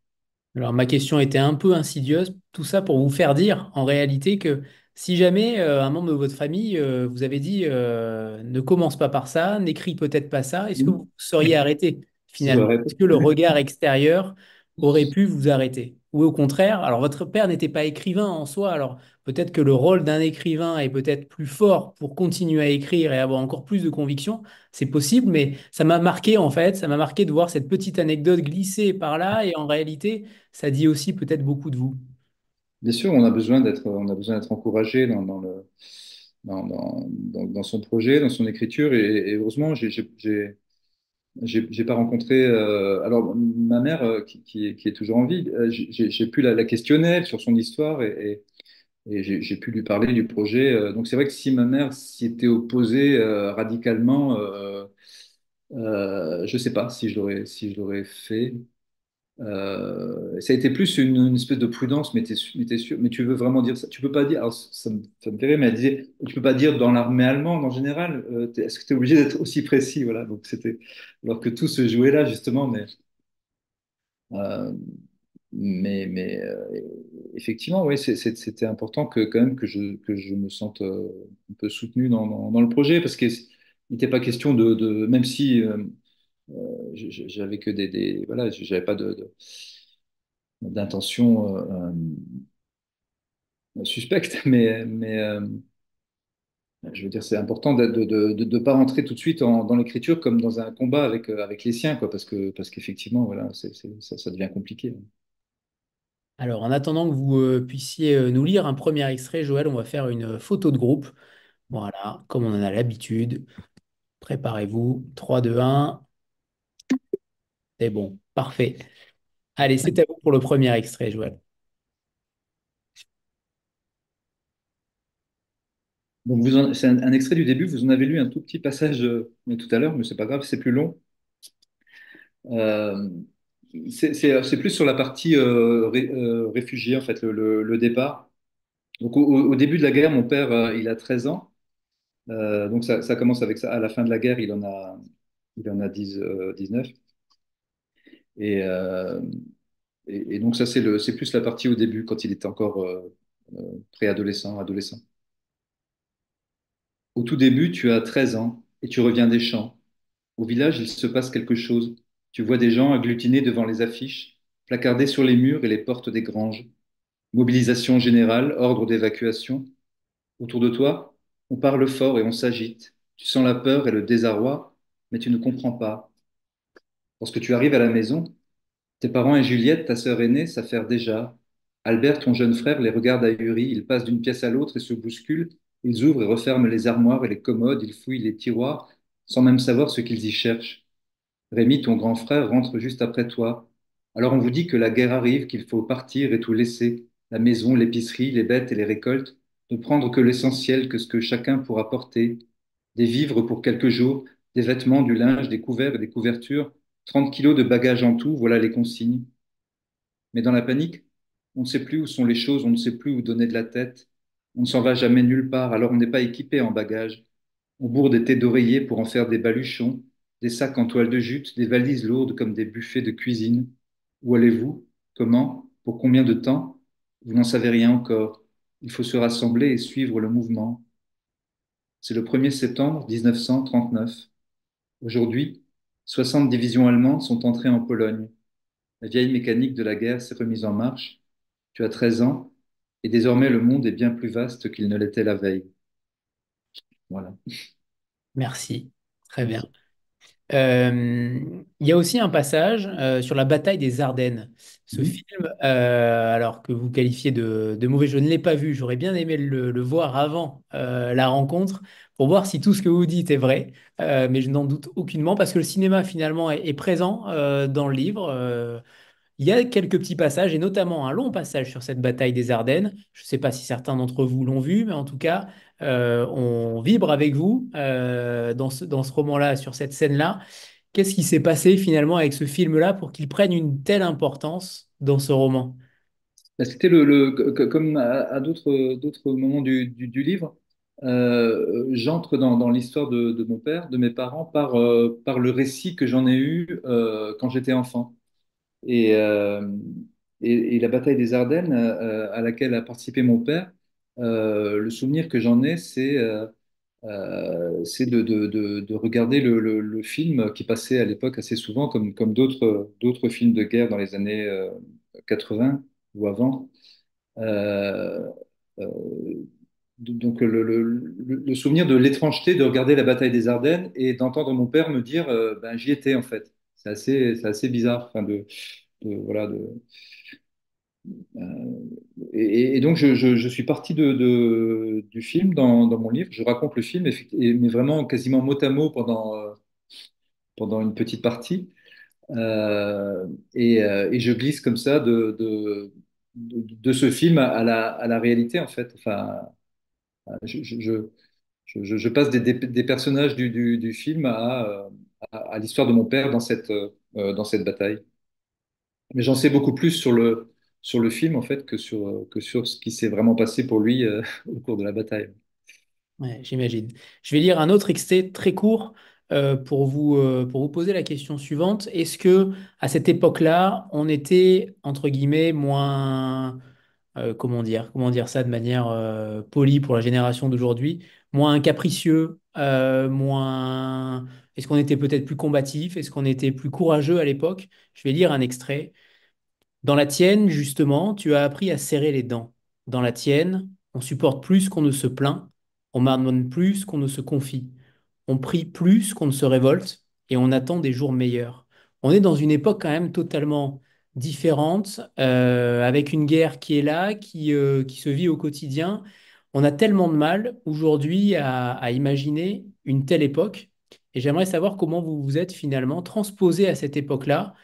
Alors, ma question était un peu insidieuse, tout ça pour vous faire dire en réalité que si jamais un membre de votre famille vous avait dit ne commence pas par ça, n'écris peut-être pas ça, est-ce que Mhm. vous seriez arrêté Je dois finalement? arrêter. Est-ce que le regard extérieur aurait pu vous arrêter? Ou au contraire, alors votre père n'était pas écrivain en soi, alors peut-être que le rôle d'un écrivain est peut-être plus fort pour continuer à écrire et avoir encore plus de conviction, c'est possible, mais ça m'a marqué en fait, ça m'a marqué de voir cette petite anecdote glisser par là et en réalité ça dit aussi peut-être beaucoup de vous. Bien sûr, on a besoin d'être encouragé dans son projet, dans son écriture. Et heureusement, j'ai pas rencontré. Alors, ma mère, qui est toujours en vie, j'ai pu la questionner sur son histoire et j'ai pu lui parler du projet. Donc, c'est vrai que si ma mère s'y était opposée radicalement, je sais pas si je l'aurais fait. Ça a été plus une espèce de prudence, mais t'es sûr, mais tu veux vraiment dire ça? Tu peux pas dire, alors ça me fait rire, mais elle disait, tu peux pas dire dans l'armée allemande en général, est-ce que tu es obligé d'être aussi précis? Voilà, donc c'était, alors que tout se jouait là, justement, euh, mais effectivement, oui, c'était important quand même que je me sente un peu soutenu dans le projet, parce qu'il n'était pas question même si j'avais que voilà, j'avais pas d'intention suspecte, mais je veux dire, c'est important de pas rentrer tout de suite dans l'écriture comme dans un combat avec les siens, quoi, parce qu'effectivement, voilà, ça devient compliqué. Alors, en attendant que vous puissiez nous lire un premier extrait, Joël, on va faire une photo de groupe. Voilà, comme on en a l'habitude. Préparez-vous. 3, 2, 1. C'est bon. Parfait. Allez, c'est à vous pour le premier extrait, Joël. Donc, c'est un extrait du début, vous en avez lu un tout petit passage tout à l'heure, mais c'est pas grave, c'est plus long. Euh, c'est plus sur la partie réfugié, en fait, le départ. Donc, au début de la guerre, mon père, il a 13 ans. Donc, ça commence avec ça. À la fin de la guerre, il en a 19. Et, euh, et donc, ça, c'est plus la partie au début, quand il était encore préadolescent, adolescent. tout début, tu as 13 ans et tu reviens des champs. Au village, il se passe quelque chose. Tu vois des gens agglutinés devant les affiches, placardés sur les murs et les portes des granges. Mobilisation générale, ordre d'évacuation. Autour de toi, on parle fort et on s'agite. Tu sens la peur et le désarroi, mais tu ne comprends pas. Lorsque tu arrives à la maison, tes parents et Juliette, ta sœur aînée, s'affairent déjà. Albert, ton jeune frère, les regarde ahuris. Ils passent d'une pièce à l'autre et se bousculent. Ils ouvrent et referment les armoires et les commodes. Ils fouillent les tiroirs sans même savoir ce qu'ils y cherchent. Rémi, ton grand frère, rentre juste après toi. Alors on vous dit que la guerre arrive, qu'il faut partir et tout laisser. La maison, l'épicerie, les bêtes et les récoltes. Ne prendre que l'essentiel, que ce que chacun pourra porter. Des vivres pour quelques jours, des vêtements, du linge, des couverts et des couvertures. 30 kilos de bagages en tout, voilà les consignes. Mais dans la panique, on ne sait plus où sont les choses, on ne sait plus où donner de la tête. On ne s'en va jamais nulle part, alors on n'est pas équipé en bagages. On bourre des têtes d'oreiller pour en faire des baluchons, des sacs en toile de jute, des valises lourdes comme des buffets de cuisine. Où allez-vous? Comment? Pour combien de temps? Vous n'en savez rien encore. Il faut se rassembler et suivre le mouvement. C'est le 1er septembre 1939. Aujourd'hui, 60 divisions allemandes sont entrées en Pologne. La vieille mécanique de la guerre s'est remise en marche. Tu as 13 ans et désormais le monde est bien plus vaste qu'il ne l'était la veille. Voilà. Merci. Très bien. Il y a aussi un passage sur la bataille des Ardennes. Ce Mhm. film, alors que vous qualifiez de mauvais, je ne l'ai pas vu. J'aurais bien aimé le voir avant la rencontre pour voir si tout ce que vous dites est vrai. Mais je n'en doute aucunement parce que le cinéma finalement est présent dans le livre. Il y a quelques petits passages, et notamment un long passage sur cette bataille des Ardennes. Je ne sais pas si certains d'entre vous l'ont vu, mais en tout cas, on vibre avec vous dans ce roman-là, sur cette scène-là. Qu'est-ce qui s'est passé finalement avec ce film-là pour qu'il prenne une telle importance dans ce roman? Bah, c'était comme à d'autres moments du livre, j'entre dans l'histoire de mon père, de mes parents, par le récit que j'en ai eu quand j'étais enfant. Et, euh, et la bataille des Ardennes, à laquelle a participé mon père, le souvenir que j'en ai, c'est de regarder le film qui passait à l'époque assez souvent, comme d'autres films de guerre dans les années 80 ou avant. Euh, euh, donc le souvenir de l'étrangeté de regarder la bataille des Ardennes et d'entendre mon père me dire ben, j'y étais en fait. C'est assez bizarre. Enfin, voilà, euh, et donc je suis parti du film dans mon livre. Je raconte le film, mais vraiment quasiment mot à mot pendant une petite partie. Et je glisse comme ça de ce film à la réalité, en fait. Enfin, je passe des personnages du film à l'histoire de mon père dans cette bataille. Mais j'en sais beaucoup plus sur le film, en fait, que sur ce qui s'est vraiment passé pour lui au cours de la bataille. Ouais, j'imagine. Je vais lire un autre extrait très court pour vous poser la question suivante. Est-ce que à cette époque-là, on était, entre guillemets, moins, comment dire ça de manière polie pour la génération d'aujourd'hui, moins capricieux, moins... Est-ce qu'on était peut-être plus combatif? Est-ce qu'on était plus courageux à l'époque? Je vais lire un extrait. Dans la tienne, justement, tu as appris à serrer les dents. Dans la tienne, on supporte plus qu'on ne se plaint, on marmonne plus qu'on ne se confie, on prie plus qu'on ne se révolte, et on attend des jours meilleurs. On est dans une époque quand même totalement différente, avec une guerre qui est là, qui se vit au quotidien. On a tellement de mal aujourd'hui à imaginer une telle époque, et j'aimerais savoir comment vous vous êtes finalement transposé à cette époque-là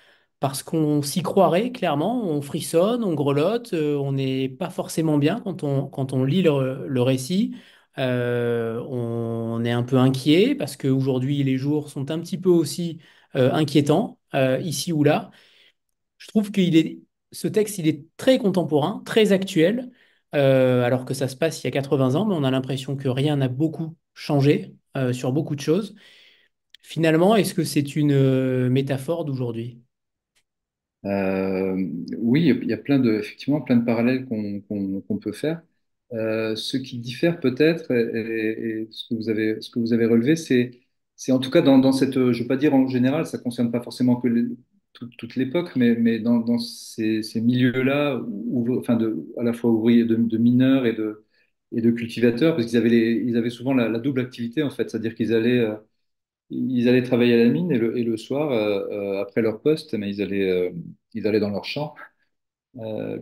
parce qu'on s'y croirait, clairement, on frissonne, on grelotte, on n'est pas forcément bien quand on lit le récit. On est un peu inquiet parce qu'aujourd'hui, les jours sont un petit peu aussi inquiétants, ici ou là. Je trouve ce texte, il est très contemporain, très actuel, alors que ça se passe il y a 80 ans, mais on a l'impression que rien n'a beaucoup changé sur beaucoup de choses. Finalement, est-ce que c'est une métaphore d'aujourd'hui? Oui, il y a effectivement plein de parallèles qu'on peut faire. Ce qui diffère peut-être, et ce que vous avez relevé, c'est en tout cas dans cette, je ne veux pas dire en général, ça ne concerne pas forcément que toute l'époque, mais dans ces milieux-là, enfin à la fois ouvriers, de mineurs et de cultivateurs, parce ils avaient souvent la double activité en fait, c'est-à-dire ils allaient travailler à la mine et le soir, après leur poste, mais ils allaient dans leur champ,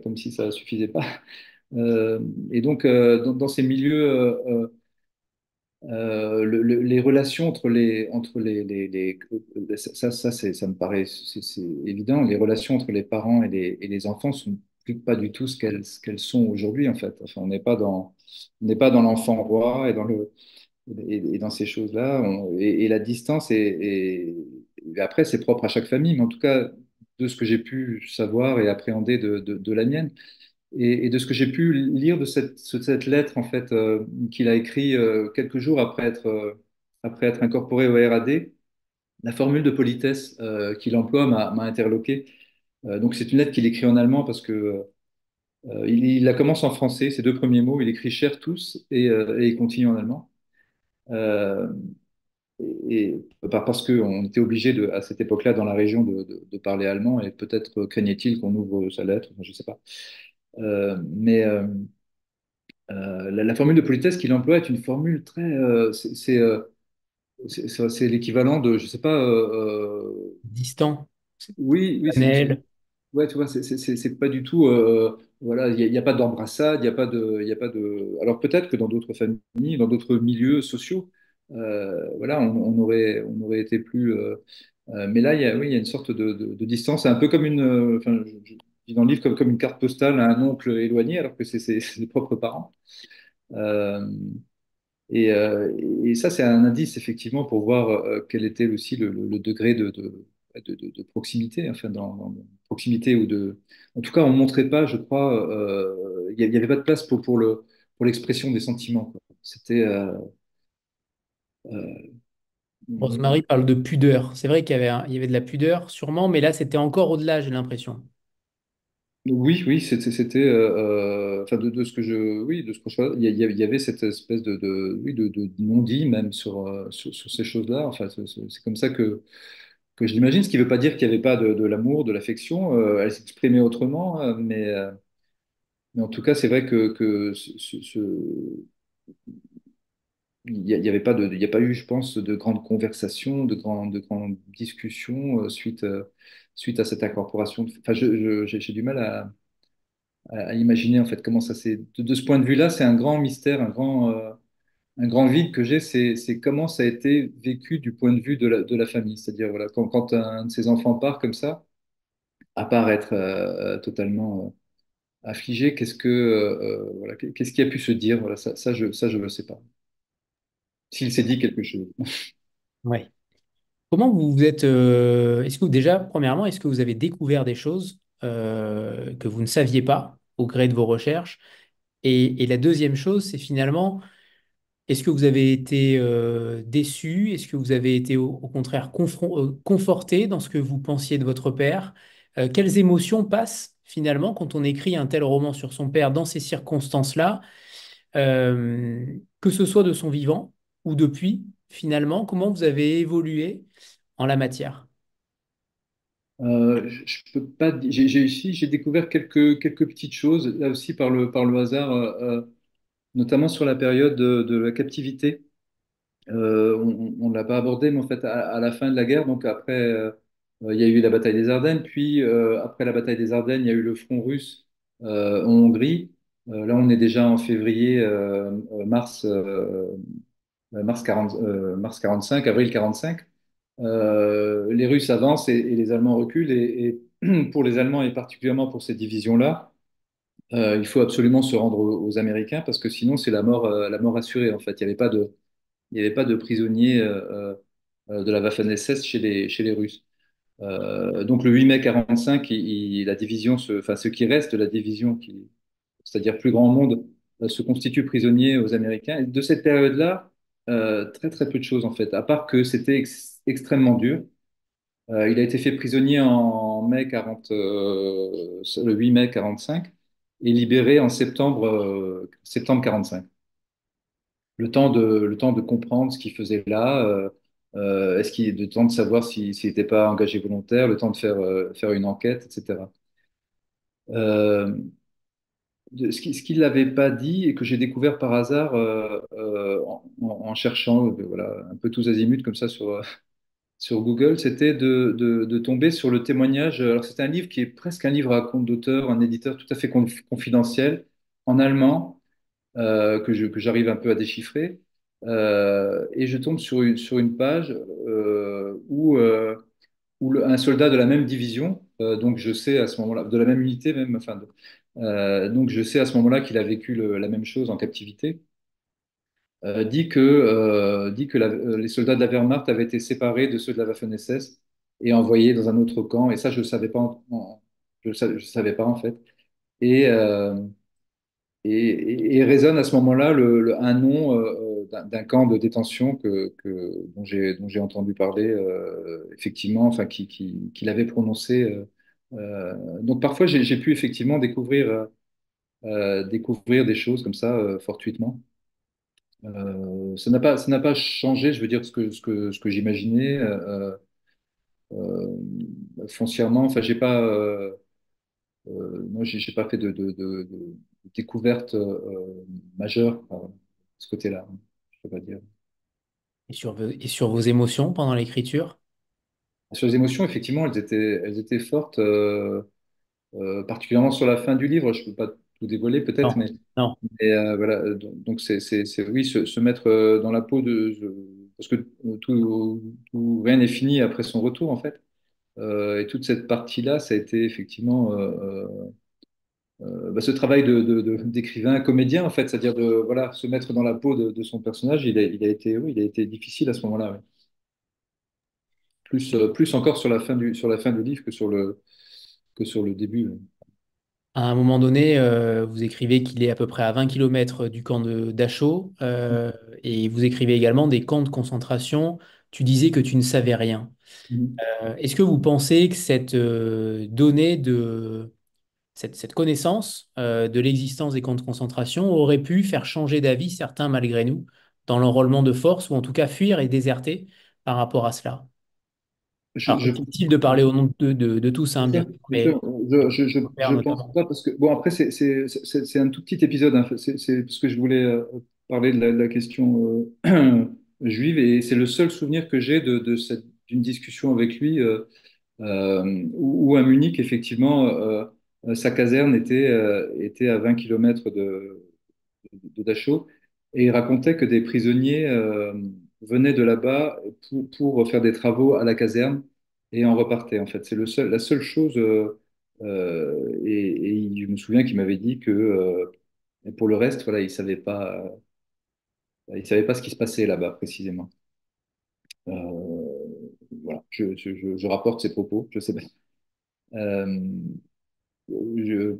comme si ça ne suffisait pas. Euh, et donc, dans ces milieux, les relations ça me paraît, c'est évident. Les relations entre les parents et les enfants sont pas du tout ce qu'elles sont aujourd'hui, en fait. Enfin, on n'est pas dans l'enfant roi et dans ces choses-là. Et la distance et après, c'est propre à chaque famille, mais en tout cas, de ce que j'ai pu savoir et appréhender de la mienne. Et de ce que j'ai pu lire de cette lettre en fait qu'il a écrit quelques jours après être incorporé au RAD, la formule de politesse qu'il emploie m'a interloqué. Donc c'est une lettre qu'il écrit en allemand parce que il la commence en français, ses deux premiers mots, il écrit cher tous et il continue en allemand. Euh, Parce qu'on était obligé à cette époque-là dans la région de parler allemand et peut-être craignait-il qu'on ouvre sa lettre, enfin, je ne sais pas. Mais la formule de politesse qu'il emploie est une formule très. C'est l'équivalent de, je sais pas. Distant, Oui, oui, panel, ouais, tu vois, c'est pas du tout. Voilà, il y a pas d'embrassade, il y a pas de. Alors peut-être que dans d'autres familles, dans d'autres milieux sociaux, voilà, on aurait été plus. Mais là, oui, il y a une sorte de distance. C'est un peu comme une. Enfin, je dis dans le livre comme une carte postale à un oncle éloigné, alors que c'est ses propres parents. Euh, Et, euh, et ça, c'est un indice effectivement pour voir quel était aussi le degré de proximité, enfin proximité ou de. En tout cas, on ne montrait pas, je crois, il n'y avait pas de place pour l'expression des sentiments, quoi. C'était Rosemary parle de pudeur. C'est vrai qu'il y avait, il y avait de la pudeur, sûrement, mais là, c'était encore au-delà, j'ai l'impression. oui, oui, c'était enfin de ce que je, oui, de ce que je vois, il y avait cette espèce oui, de non-dit même sur ces choses-là. Enfin, c'est comme ça que je l'imagine, ce qui ne veut pas dire qu'il n'y avait pas de l'amour, de l'affection. Elle s'exprimait autrement, mais en tout cas, c'est vrai que il y avait pas il y a pas eu, je pense, de grandes conversations, de grandes discussions suite à cette incorporation. Enfin, j'ai du mal à imaginer en fait comment ça s'est. De ce point de vue-là, c'est un grand mystère, un grand vide que j'ai, c'est comment ça a été vécu du point de vue de la famille. C'est-à-dire, voilà, quand un de ses enfants part comme ça, à part être totalement affligé, voilà, qu'est-ce qui a pu se dire? Voilà, ça, je ne le sais pas. S'il s'est dit quelque chose. Ouais. Comment vous vous êtes... est-ce que déjà, premièrement, est-ce que vous avez découvert des choses que vous ne saviez pas au gré de vos recherches? Et la deuxième chose, c'est finalement, est-ce que vous avez été déçu? Est-ce que vous avez été au contraire conforté dans ce que vous pensiez de votre père? Quelles émotions passent finalement quand on écrit un tel roman sur son père dans ces circonstances-là, que ce soit de son vivant ou depuis, finalement, comment vous avez évolué en la matière? Je peux pas. J'ai découvert quelques petites choses là aussi par le hasard, notamment sur la période de la captivité. On ne l'a pas abordé, mais en fait, à la fin de la guerre, donc après, il y a eu la bataille des Ardennes, puis après la bataille des Ardennes, il y a eu le front russe en Hongrie. Là, on est déjà en février, mars 45, avril 45. Les Russes avancent et les Allemands reculent. Et pour les Allemands, et particulièrement pour cette division-là, il faut absolument se rendre aux Américains parce que sinon, c'est la mort assurée, en fait. Il n'y avait pas de prisonniers de la Waffen-SS chez les Russes. Donc le 8 mai 45, la division, enfin ce qui reste de la division, c'est-à-dire plus grand monde, se constitue prisonnier aux Américains. Et de cette période-là, très très peu de choses en fait, à part que c'était extrêmement dur. Il a été fait prisonnier en mai 40, le 8 mai 45. et libéré en septembre 45. Le temps de comprendre ce qu'il faisait là, le temps de savoir s'il n'était pas engagé volontaire, le temps de faire une enquête, etc. Euh, ce qu'il n'avait pas dit et que j'ai découvert par hasard en cherchant voilà, un peu tous azimuts comme ça sur Google, c'était de tomber sur le témoignage. Alors, c'est un livre qui est presque un livre à compte d'auteur, un éditeur tout à fait confidentiel, en allemand, que j'arrive un peu à déchiffrer. Et je tombe sur une page où un soldat de la même division, donc je sais à ce moment-là, de la même unité même, enfin, donc je sais à ce moment-là qu'il a vécu la même chose en captivité, dit que les soldats de la Wehrmacht avaient été séparés de ceux de la Waffen-SS et envoyés dans un autre camp. Et ça, je ne savais pas, je savais pas en fait. Et, euh, et résonne à ce moment-là un nom d'un camp de détention dont j'ai entendu parler, effectivement, enfin, qu'il avait prononcé. Donc parfois, j'ai pu effectivement découvrir des choses comme ça fortuitement. Ça n'a pas changé, je veux dire, ce que j'imaginais foncièrement. Enfin, j'ai pas, moi, j'ai pas fait de découverte majeure de ce côté-là. Je peux pas dire. Et sur vos émotions pendant l'écriture? Sur les émotions, effectivement, elles étaient fortes, particulièrement sur la fin du livre. Je peux pas tout dévoiler, peut-être, Non, non. mais, voilà. Donc, oui, se mettre dans la peau parce que rien n'est fini après son retour, en fait. Et toute cette partie-là, ça a été effectivement ce travail d'écrivain, comédien, en fait, c'est-à-dire de voilà, se mettre dans la peau de son personnage. Il a été, oui, il a été difficile à ce moment-là. Ouais. Plus encore sur la fin du livre que sur le début. Ouais. À un moment donné, vous écrivez qu'il est à peu près à 20 kilomètres du camp de Dachau, et vous écrivez également des camps de concentration. Tu disais que tu ne savais rien. Mhm. Est-ce que vous pensez que cette donnée cette connaissance de l'existence des camps de concentration aurait pu faire changer d'avis certains malgré nous dans l'enrôlement de force ou en tout cas fuir et déserter par rapport à cela? Alors, Je c'est pense difficile de parler au nom de tous, hein, bien sûr, bien sûr. mais Je Robert pense notamment. pas parce que bon après c'est un tout petit épisode. Hein. C'est parce que je voulais parler de la question juive et c'est le seul souvenir que j'ai d'une discussion avec lui où à Munich effectivement sa caserne était à 20 kilomètres de Dachau et il racontait que des prisonniers venaient de là-bas pour faire des travaux à la caserne et en repartaient en fait. C'est la seule chose je me souviens qu'il m'avait dit que pour le reste voilà il savait pas ce qui se passait là-bas précisément. Voilà je rapporte ses propos je sais pas. Euh, je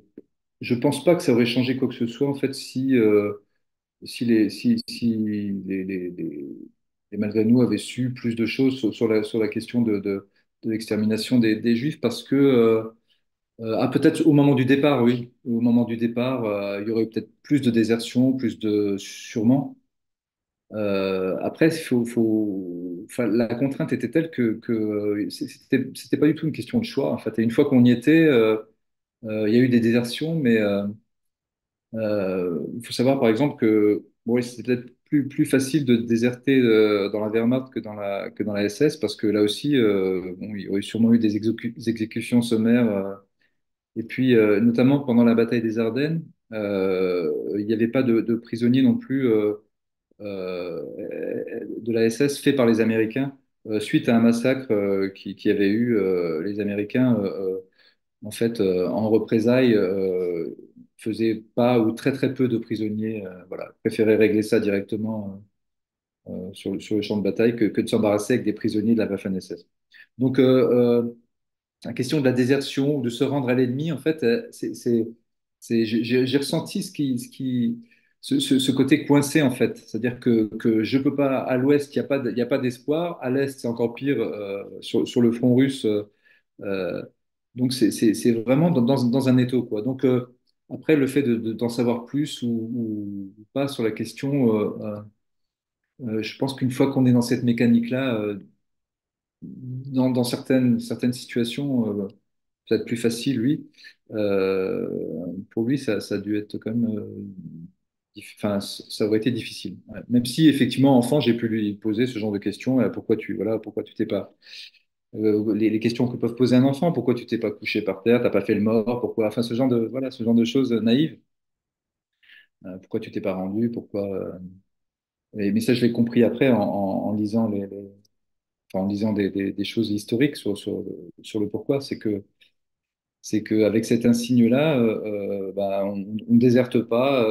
je pense pas que ça aurait changé quoi que ce soit en fait si les Malgré-nous avaient su plus de choses sur la question de l'extermination des Juifs, parce que, peut-être au moment du départ, oui, au moment du départ, il y aurait peut-être plus de désertion, sûrement. Après, enfin, la contrainte était telle que c'était pas du tout une question de choix. En fait, et une fois qu'on y était, il y a eu des désertions, mais il faut savoir par exemple que bon, oui, c'était peut-être plus facile de déserter dans la Wehrmacht que dans la SS parce que là aussi, bon, il y aurait sûrement eu des exécutions sommaires. Et puis, notamment pendant la bataille des Ardennes, il n'y avait pas de prisonniers non plus de la SS fait par les Américains suite à un massacre qui avait eu les Américains. En fait, en représailles, faisait pas ou très très peu de prisonniers. Voilà, préférait régler ça directement sur le champ de bataille que de s'embarrasser avec des prisonniers de la Waffen-SS. Donc, la question de la désertion ou de se rendre à l'ennemi, en fait, j'ai ressenti ce côté coincé, en fait. C'est-à-dire que je peux pas, à l'ouest, il y a pas d'espoir. À l'est, c'est encore pire sur le front russe. Euh, donc c'est vraiment dans un étau quoi. Donc Après, le fait d'en savoir plus ou pas sur la question, je pense qu'une fois qu'on est dans cette mécanique-là, dans certaines situations, peut-être plus facile, lui, euh, pour lui, ça a dû être quand même, enfin, ça aurait été difficile. Ouais. Même si, effectivement, enfant, j'ai pu lui poser ce genre de questions, voilà, pourquoi tu t'es pas, les questions que peuvent poser un enfant, pourquoi tu t'es pas couché par terre, t'as pas fait le mort, pourquoi, enfin, voilà, ce genre de choses naïves. Pourquoi tu t'es pas rendu, mais ça, je l'ai compris après en lisant enfin, en lisant des choses historiques sur le pourquoi. C'est qu'avec cet insigne-là, bah, on ne déserte pas,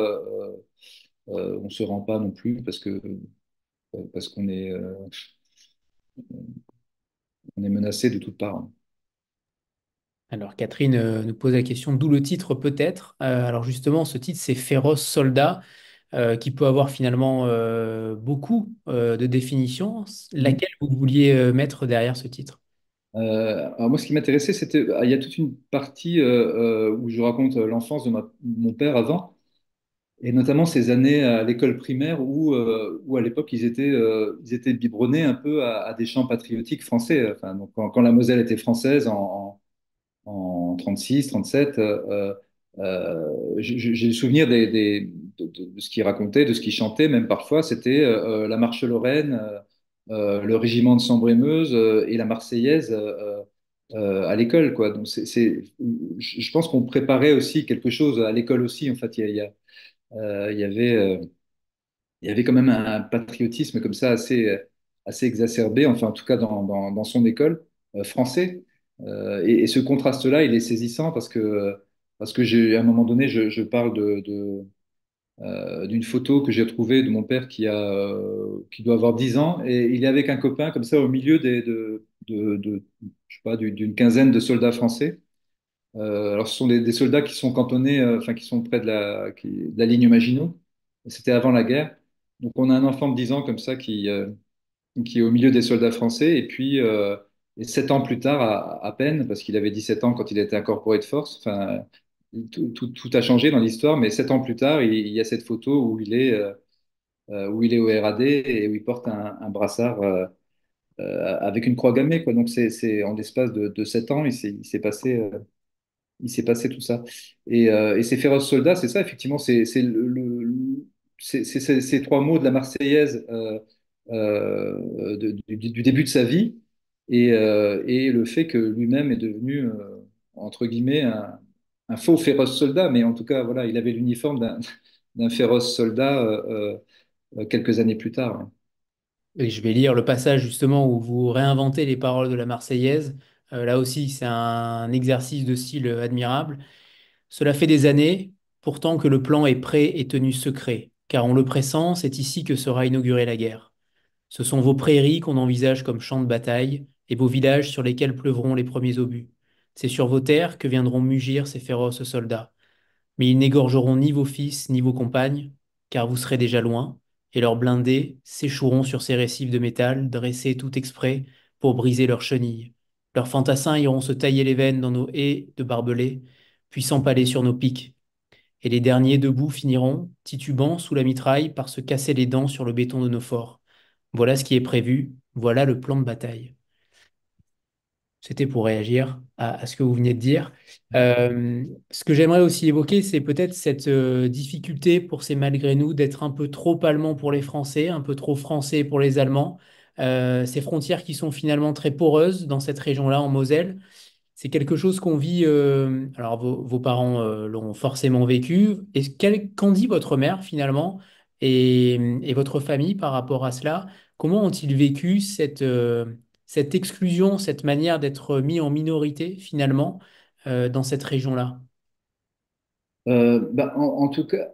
on ne se rend pas non plus parce on est menacé de toutes parts. Alors Catherine nous pose la question d'où le titre peut-être. Alors justement, ce titre, c'est Féroce Soldat, qui peut avoir finalement beaucoup de définitions. Mm. Laquelle vous vouliez mettre derrière ce titre? Alors moi, ce qui m'intéressait, il y a toute une partie où je raconte l'enfance de mon père avant. Et notamment ces années à l'école primaire où à l'époque, ils étaient biberonnés un peu à des chants patriotiques français. Enfin, donc, quand la Moselle était française en 36, 37, j'ai le souvenir de ce qu'ils racontaient, de ce qu'ils chantaient, même parfois, c'était la Marche Lorraine, le régiment de Sambre-et-Meuse et la Marseillaise à l'école, quoi. Donc, je pense qu'on préparait aussi quelque chose à l'école aussi. En fait, euh, il y avait, euh, il y avait quand même un patriotisme comme ça assez exacerbé, enfin en tout cas dans son école, français. Et ce contraste-là, il est saisissant parce que à un moment donné, je parle d'une photo que j'ai trouvée de mon père qui doit avoir 10 ans et il est avec un copain comme ça au milieu je sais pas, d'une quinzaine de soldats français. Alors, ce sont des soldats qui sont cantonnés, enfin, qui sont près de la ligne Maginot. C'était avant la guerre. Donc, on a un enfant de 10 ans comme ça qui est au milieu des soldats français. Et 7 ans plus tard, à peine, parce qu'il avait 17 ans quand il a été incorporé de force, enfin, tout a changé dans l'histoire. Mais 7 ans plus tard, il y a cette photo où il est au RAD et où il porte un brassard avec une croix gammée, quoi. Donc, en l'espace de 7 ans, il s'est passé tout ça. Et ces féroces soldats, c'est ça, effectivement, c'est ces trois mots de la Marseillaise du début de sa vie et le fait que lui-même est devenu, entre guillemets, un faux féroce soldat, mais en tout cas, voilà, il avait l'uniforme d'un féroce soldat quelques années plus tard. Hein. Et je vais lire le passage justement où vous réinventez les paroles de la Marseillaise. Là aussi, c'est un exercice de style admirable. Cela fait des années, pourtant que le plan est prêt et tenu secret, car on le pressent, c'est ici que sera inaugurée la guerre. Ce sont vos prairies qu'on envisage comme champs de bataille, et vos villages sur lesquels pleuvront les premiers obus. C'est sur vos terres que viendront mugir ces féroces soldats. Mais ils n'égorgeront ni vos fils ni vos compagnes, car vous serez déjà loin, et leurs blindés s'échoueront sur ces récifs de métal dressés tout exprès pour briser leurs chenilles. Leurs fantassins iront se tailler les veines dans nos haies de barbelés, puis s'empaler sur nos pics. Et les derniers debout finiront, titubant sous la mitraille, par se casser les dents sur le béton de nos forts. Voilà ce qui est prévu, voilà le plan de bataille. C'était pour réagir à ce que vous venez de dire. Ce que j'aimerais aussi évoquer, c'est peut-être cette difficulté pour ces malgré nous d'être un peu trop allemands pour les Français, un peu trop français pour les Allemands. Ces frontières qui sont finalement très poreuses dans cette région-là, en Moselle. C'est quelque chose qu'on vit. Alors, vos parents l'ont forcément vécu. Qu'en dit votre mère finalement et votre famille par rapport à cela? Comment ont-ils vécu cette exclusion, cette manière d'être mis en minorité finalement dans cette région-là? Bah, en tout cas,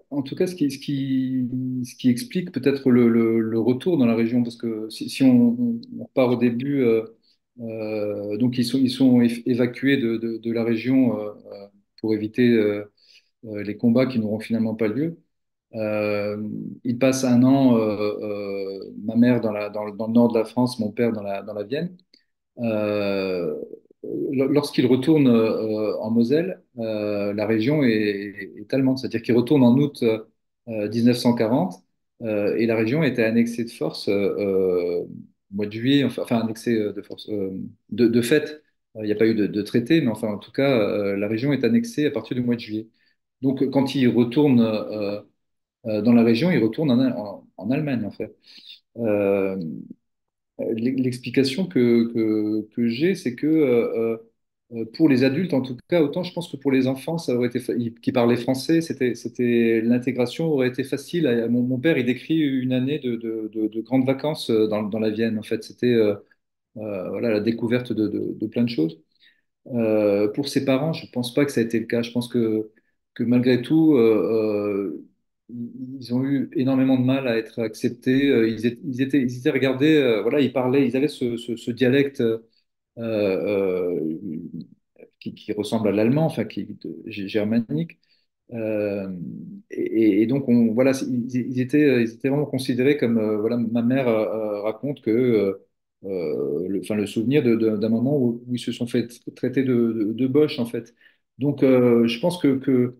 ce qui explique peut-être le retour dans la région, parce que si on repart au début, donc ils sont évacués de la région pour éviter les combats qui n'auront finalement pas lieu. Ils passent un an, ma mère dans le nord de la France, mon père dans la Vienne. Euh, lorsqu'il retourne en Moselle, la région est allemande, c'est-à-dire qu'il retourne en août 1940 et la région était annexée de force au mois de juillet, enfin annexée de force, de fait. Il n'y a pas eu de traité, mais enfin en tout cas, la région est annexée à partir du mois de juillet. Donc quand il retourne dans la région, il retourne en Allemagne en fait. Euh, L'explication que j'ai, c'est que pour les adultes, en tout cas, autant je pense que pour les enfants, ça aurait été qui parlaient français, l'intégration aurait été facile. Mon père, il décrit une année de grandes vacances dans la Vienne. En fait, c'était voilà, la découverte de plein de choses. Pour ses parents, je ne pense pas que ça a été le cas. Je pense que malgré tout, ils ont eu énormément de mal à être acceptés. Ils étaient regardés, voilà, ils parlaient, ils avaient ce dialecte euh, qui ressemble à l'allemand, enfin, germanique. Euh, et donc, voilà, ils étaient vraiment considérés comme, voilà, ma mère raconte que, enfin, le souvenir d'un moment où ils se sont fait traiter de boches, en fait. Donc, je pense que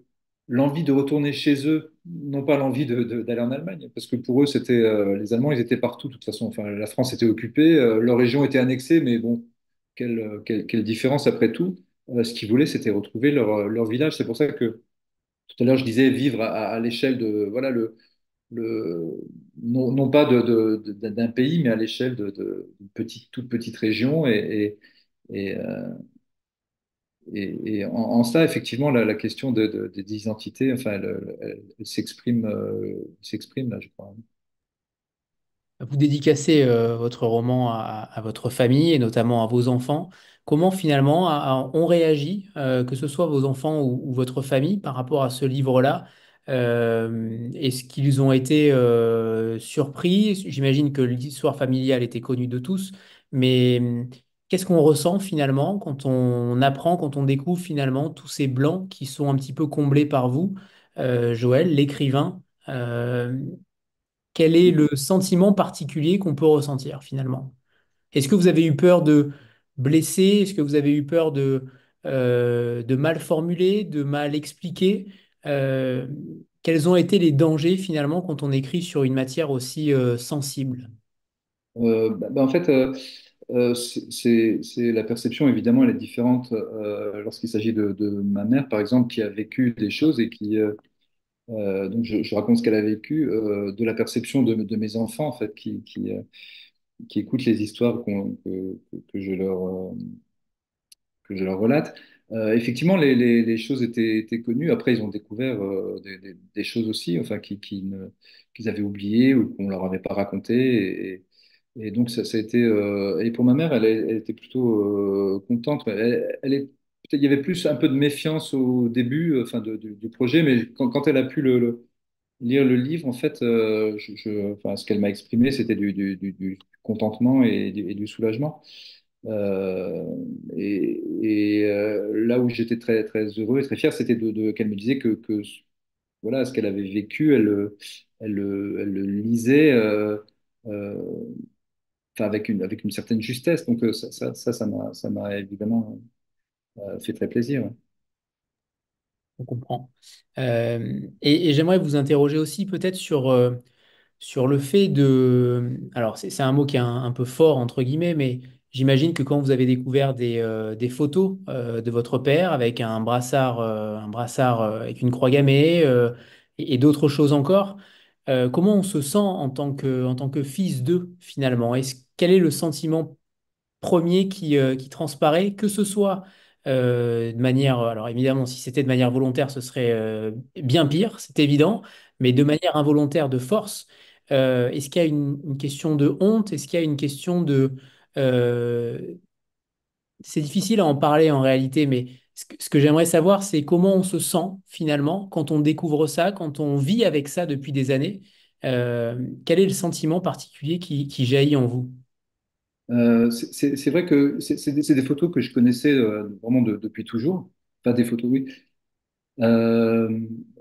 l'envie de retourner chez eux, non pas l'envie d'aller en Allemagne, parce que pour eux, les Allemands, ils étaient partout, de toute façon. Enfin, la France était occupée, leur région était annexée, mais bon, quelle différence après tout. Ce qu'ils voulaient, c'était retrouver leur village. C'est pour ça que tout à l'heure, je disais vivre à l'échelle de, voilà, le, non pas d'un pays, mais à l'échelle d'une toute petite région. Et, euh, et en ça, effectivement, la question des identités, enfin, elle s'exprime là, je crois. Vous dédicacez votre roman à votre famille et notamment à vos enfants. Comment finalement ont réagi, que ce soit vos enfants ou votre famille, par rapport à ce livre-là? Est-ce qu'ils ont été surpris? J'imagine que l'histoire familiale était connue de tous, mais qu'est-ce qu'on ressent finalement quand on apprend, quand on découvre finalement tous ces blancs qui sont un petit peu comblés par vous, Joël, l'écrivain? Quel est le sentiment particulier qu'on peut ressentir finalement? Est-ce que vous avez eu peur de blesser? Est-ce que vous avez eu peur de mal formuler, de mal expliquer? Euh, Quels ont été les dangers finalement quand on écrit sur une matière aussi sensible? En fait, c'est la perception, évidemment, elle est différente lorsqu'il s'agit de ma mère, par exemple, qui a vécu des choses et donc je raconte ce qu'elle a vécu, de la perception de mes enfants, en fait, qui écoutent les histoires que que je leur relate. Effectivement, les choses étaient connues. Après, ils ont découvert des choses aussi, enfin, qu'ils avaient oubliées ou qu'on leur avait pas racontées. Et donc, ça a été. Et pour ma mère, elle était plutôt contente. Peut-être il y avait plus un peu de méfiance au début, enfin, du projet, mais quand elle a pu lire le livre, en fait, enfin, ce qu'elle m'a exprimé, c'était du contentement et du soulagement. Euh, Là où j'étais très, très heureux et très fier, c'était qu'elle me disait que voilà, ce qu'elle avait vécu, elle le lisait euh, enfin, avec une certaine justesse. Donc ça m'a évidemment fait très plaisir. Ouais. On comprend. Et j'aimerais vous interroger aussi peut-être sur le fait de... Alors, c'est un mot qui est un peu fort, entre guillemets, mais j'imagine que quand vous avez découvert des photos de votre père avec un brassard avec une croix gammée et d'autres choses encore, comment on se sent en tant que fils d'eux, finalement? Quel est le sentiment premier qui transparaît, que ce soit de manière, alors évidemment, si c'était de manière volontaire, ce serait bien pire, c'est évident, mais de manière involontaire, de force, est-ce qu'il y a une question de honte? Est-ce qu'il y a une question euh, c'est difficile à en parler en réalité, mais ce que j'aimerais savoir, c'est comment on se sent finalement quand on découvre ça, quand on vit avec ça depuis des années. Quel est le sentiment particulier qui jaillit en vous? C'est vrai que c'est des photos que je connaissais vraiment depuis toujours. Pas des photos, oui. Euh,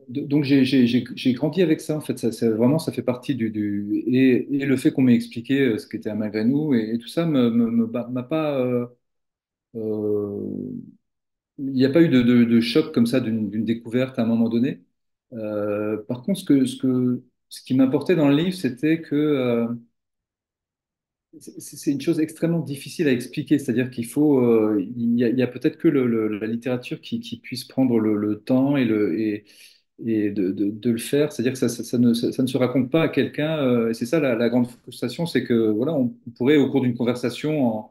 donc j'ai grandi avec ça en fait. Vraiment ça fait partie et le fait qu'on m'ait expliqué ce qu'était un Maghreb et tout ça m'a pas. Euh, il n'y a pas eu de choc comme ça d'une découverte à un moment donné. Par contre, ce qui m'importait dans le livre, c'était que c'est une chose extrêmement difficile à expliquer. C'est-à-dire qu'il faut, il y a peut-être que la littérature qui puisse prendre le temps et de le faire. C'est-à-dire que ça ne se raconte pas à quelqu'un. Et c'est ça la grande frustration, c'est que voilà, on pourrait au cours d'une conversation,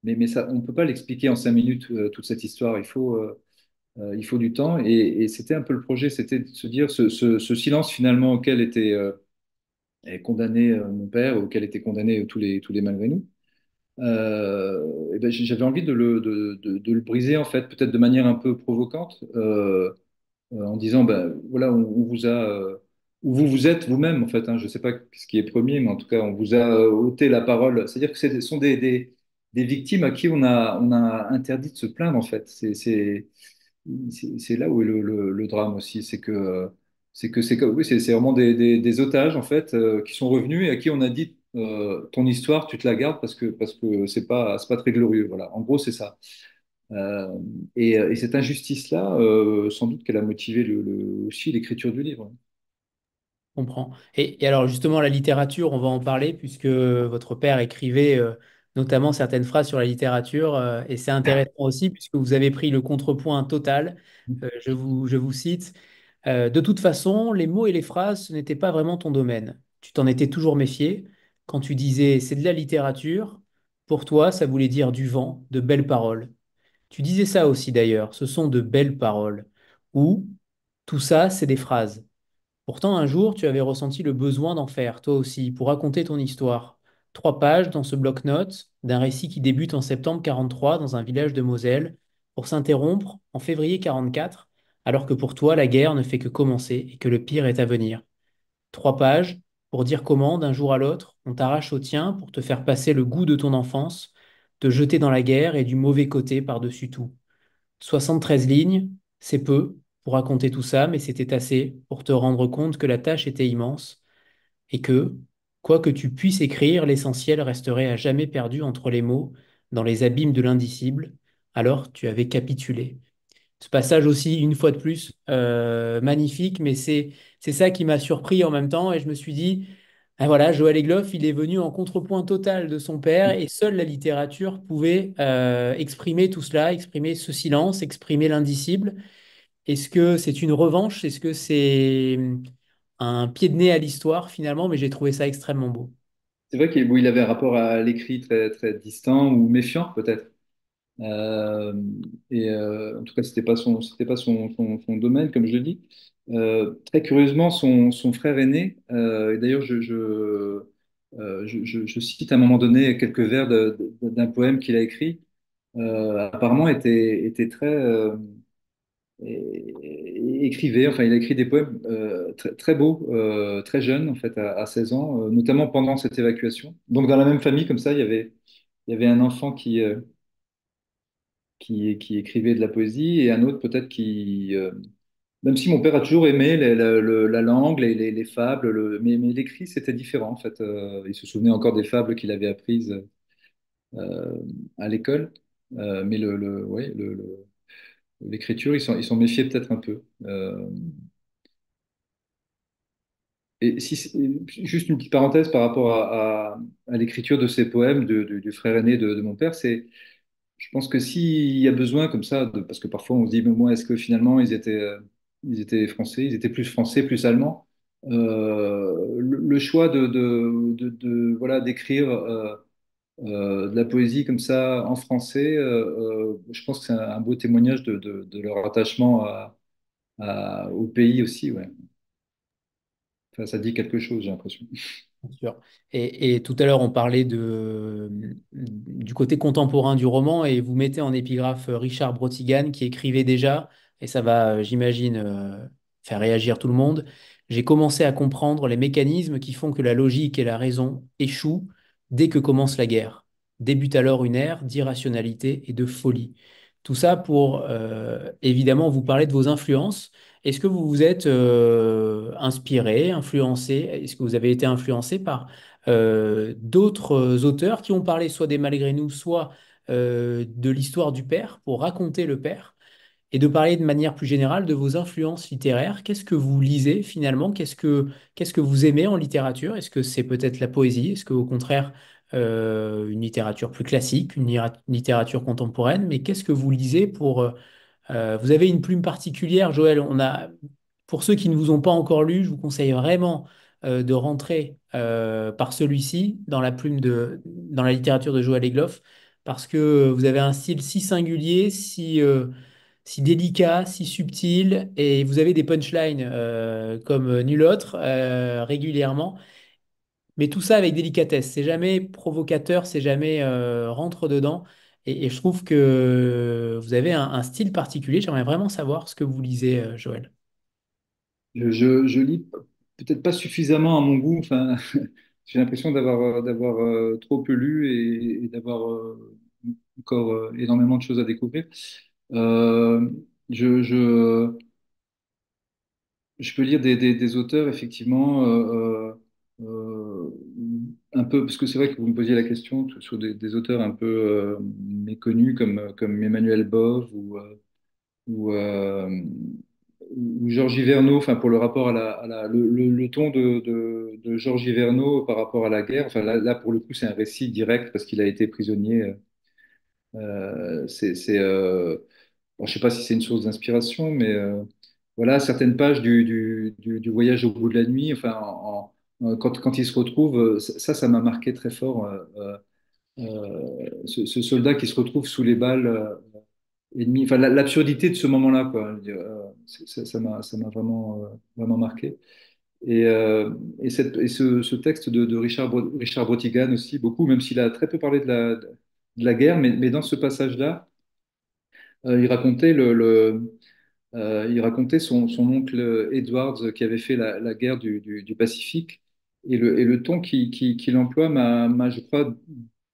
mais ça, on ne peut pas l'expliquer en 5 minutes toute cette histoire. Il faut du temps. Et c'était un peu le projet, c'était de se dire ce silence finalement auquel est condamné mon père, auquel étaient condamnés tous les malgré nous. Et ben, j'avais envie de le briser en fait, peut-être de manière un peu provocante, en disant ben voilà, on vous a où vous êtes vous-même en fait. Hein, je ne sais pas ce qui est premier, mais en tout cas, on vous a ôté la parole. C'est-à-dire que ce sont des victimes à qui on a interdit de se plaindre en fait. C'est là où est le drame aussi, oui, c'est vraiment des otages en fait qui sont revenus et à qui on a dit ton histoire, tu te la gardes parce que c'est pas très glorieux. Voilà, en gros c'est ça. Euh, et cette injustice-là, sans doute qu'elle a motivé aussi l'écriture du livre. Comprends. Et alors justement, la littérature, on va en parler puisque votre père écrivait notamment certaines phrases sur la littérature et c'est intéressant aussi puisque vous avez pris le contrepoint total. Je vous cite, de toute façon, les mots et les phrases, ce n'était pas vraiment ton domaine. Tu t'en étais toujours méfié. Quand tu disais c'est de la littérature, pour toi, ça voulait dire du vent, de belles paroles. Tu disais ça aussi d'ailleurs, ce sont de belles paroles. Ou tout ça, c'est des phrases. Pourtant, un jour, tu avais ressenti le besoin d'en faire, toi aussi, pour raconter ton histoire. 3 pages dans ce bloc-notes d'un récit qui débute en septembre 43 dans un village de Moselle, pour s'interrompre en février 44, alors que pour toi, la guerre ne fait que commencer et que le pire est à venir. 3 pages pour dire comment, d'un jour à l'autre, on t'arrache au tien pour te faire passer le goût de ton enfance, te jeter dans la guerre et du mauvais côté par-dessus tout. 73 lignes, c'est peu pour raconter tout ça, mais c'était assez pour te rendre compte que la tâche était immense et que, quoi que tu puisses écrire, l'essentiel resterait à jamais perdu entre les mots, dans les abîmes de l'indicible. Alors tu avais capitulé. Ce passage aussi, une fois de plus, magnifique, mais c'est ça qui m'a surpris en même temps et je me suis dit, ah voilà, Joël Egloff, il est venu en contrepoint total de son père et seule la littérature pouvait exprimer tout cela, exprimer ce silence, exprimer l'indicible. Est-ce que c'est une revanche? Est-ce que c'est un pied de nez à l'histoire finalement? Mais j'ai trouvé ça extrêmement beau. C'est vrai qu'il bon, il avait un rapport à l'écrit très distant ou méfiant peut-être. Euh, en tout cas, c'était pas son domaine, comme je le dis. Très curieusement, son frère aîné, et d'ailleurs, je cite à un moment donné quelques vers d'un poème qu'il a écrit, apparemment était très écrivait, enfin, il a écrit des poèmes très beaux, très jeune, en fait, à 16 ans, notamment pendant cette évacuation. Donc, dans la même famille, comme ça, il y avait un enfant qui écrivait de la poésie et un autre peut-être même si mon père a toujours aimé la langue, les fables, mais l'écrit c'était différent en fait. Il se souvenait encore des fables qu'il avait apprises euh, à l'école. Mais ouais, l'écriture, ils sont méfiés peut-être un peu. Et si, juste une petite parenthèse par rapport à l'écriture de ces poèmes du frère aîné de mon père, je pense que s'il y a besoin comme ça, parce que parfois on se dit, mais moi, est-ce que finalement ils étaient français, ils étaient plus français, plus allemands, le choix voilà, d'écrire de la poésie comme ça en français, je pense que c'est un beau témoignage de leur attachement au pays aussi, ouais. Enfin, ça dit quelque chose, j'ai l'impression. Bien sûr. Et tout à l'heure, on parlait du côté contemporain du roman et vous mettez en épigraphe Richard Brotigan qui écrivait déjà, et ça va, j'imagine, faire réagir tout le monde. J'ai commencé à comprendre les mécanismes qui font que la logique et la raison échouent dès que commence la guerre. Débute alors une ère d'irrationalité et de folie. Tout ça pour, évidemment, vous parler de vos influences. Est-ce que vous vous êtes inspiré, influencé? Est-ce que vous avez été influencé par d'autres auteurs qui ont parlé soit des Malgré nous, soit de l'histoire du père, pour raconter le père et de parler de manière plus générale de vos influences littéraires. Qu'est-ce que vous lisez finalement? Qu'est-ce que vous aimez en littérature? Est-ce que c'est peut-être la poésie? Est-ce que au contraire une littérature plus classique, une littérature contemporaine? Mais qu'est-ce que vous lisez vous avez une plume particulière, Joël. Pour ceux qui ne vous ont pas encore lu, je vous conseille vraiment de rentrer par celui-ci dans la littérature de Joël Egloff, parce que vous avez un style si singulier, si délicat, si subtil, et vous avez des punchlines comme nul autre régulièrement. Mais tout ça avec délicatesse. C'est jamais provocateur, c'est jamais rentre dedans. Et je trouve que vous avez un style particulier. J'aimerais vraiment savoir ce que vous lisez, Joël. Je lis peut-être pas suffisamment à mon goût. Enfin, j'ai l'impression d'avoir trop peu lu et d'avoir encore énormément de choses à découvrir. Euh, je, je, je peux lire des auteurs, effectivement, un peu, parce que c'est vrai que vous me posiez la question sur des auteurs un peu méconnus comme Emmanuel Bove ou, ou Georges Hyvernaud, enfin, pour le rapport le ton de Georges Hyvernaud par rapport à la guerre. Enfin, pour le coup, c'est un récit direct parce qu'il a été prisonnier. Bon, je ne sais pas si c'est une source d'inspiration, mais voilà, certaines pages du Voyage au bout de la nuit, enfin, quand il se retrouve, ça m'a marqué très fort. Ce soldat qui se retrouve sous les balles ennemies, enfin, l'absurdité de ce moment-là, quoi. Ça m'a vraiment marqué. Et, euh, ce texte de Richard Brotigan aussi, beaucoup, même s'il a très peu parlé de la guerre, mais dans ce passage-là, il racontait il racontait son oncle Edwards qui avait fait la guerre du Pacifique. Et le ton qu'il emploie je crois,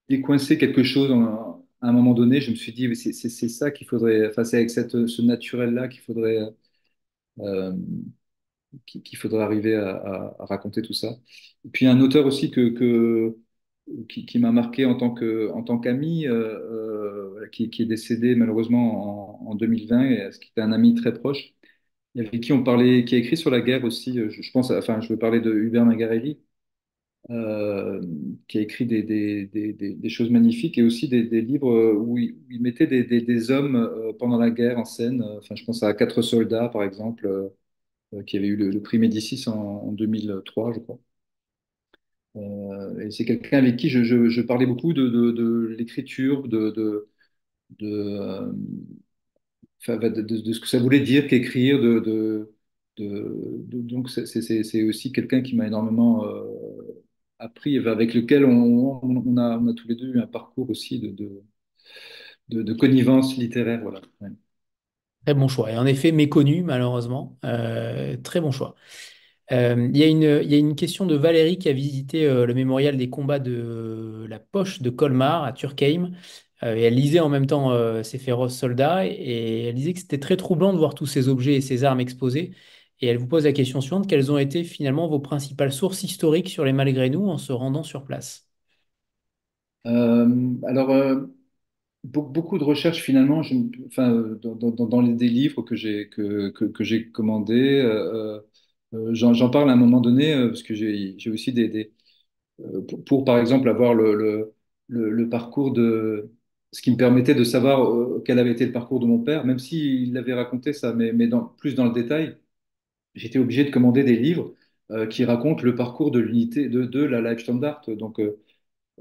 décoincé quelque chose à un moment donné. Je me suis dit, mais c'est ça qu'il faudrait, enfin, c'est avec ce naturel-là euh, qu'il faudrait arriver à raconter tout ça. Et puis un auteur aussi qui m'a marqué en tant qu'ami, qui est décédé malheureusement en 2020, et ce qui était un ami très proche, avec qui on parlait, qui a écrit sur la guerre aussi. Je pense, enfin, je veux parler de Hubert Mangarelli, euh, qui a écrit des choses magnifiques et aussi des livres où il mettait des hommes pendant la guerre en scène. Enfin, je pense à Quatre soldats, par exemple, qui avait eu le prix Médicis en 2003, je crois. Et c'est quelqu'un avec qui je parlais beaucoup de l'écriture, de, enfin, de ce que ça voulait dire qu'écrire, donc c'est aussi quelqu'un qui m'a énormément appris, et avec lequel on a tous les deux eu un parcours aussi de connivence littéraire, voilà. Ouais. Très bon choix. Et en effet, méconnu, malheureusement. Très bon choix. Il y a une question de Valérie qui a visité le mémorial des combats de la Poche de Colmar à Turckheim. Et elle lisait en même temps ces féroces soldats. Et elle disait que c'était très troublant de voir tous ces objets et ces armes exposés. Et elle vous pose la question suivante, quelles ont été finalement vos principales sources historiques sur les malgré nous en se rendant sur place? Alors, beaucoup de recherches finalement, enfin, dans des livres que j'ai commandés, j'en parle à un moment donné parce que j'ai aussi par exemple avoir le parcours ce qui me permettait de savoir quel avait été le parcours de mon père, même s'il avait raconté ça, mais plus dans le détail, j'étais obligé de commander des livres qui racontent le parcours de l'unité de la Leibstandarte. Donc,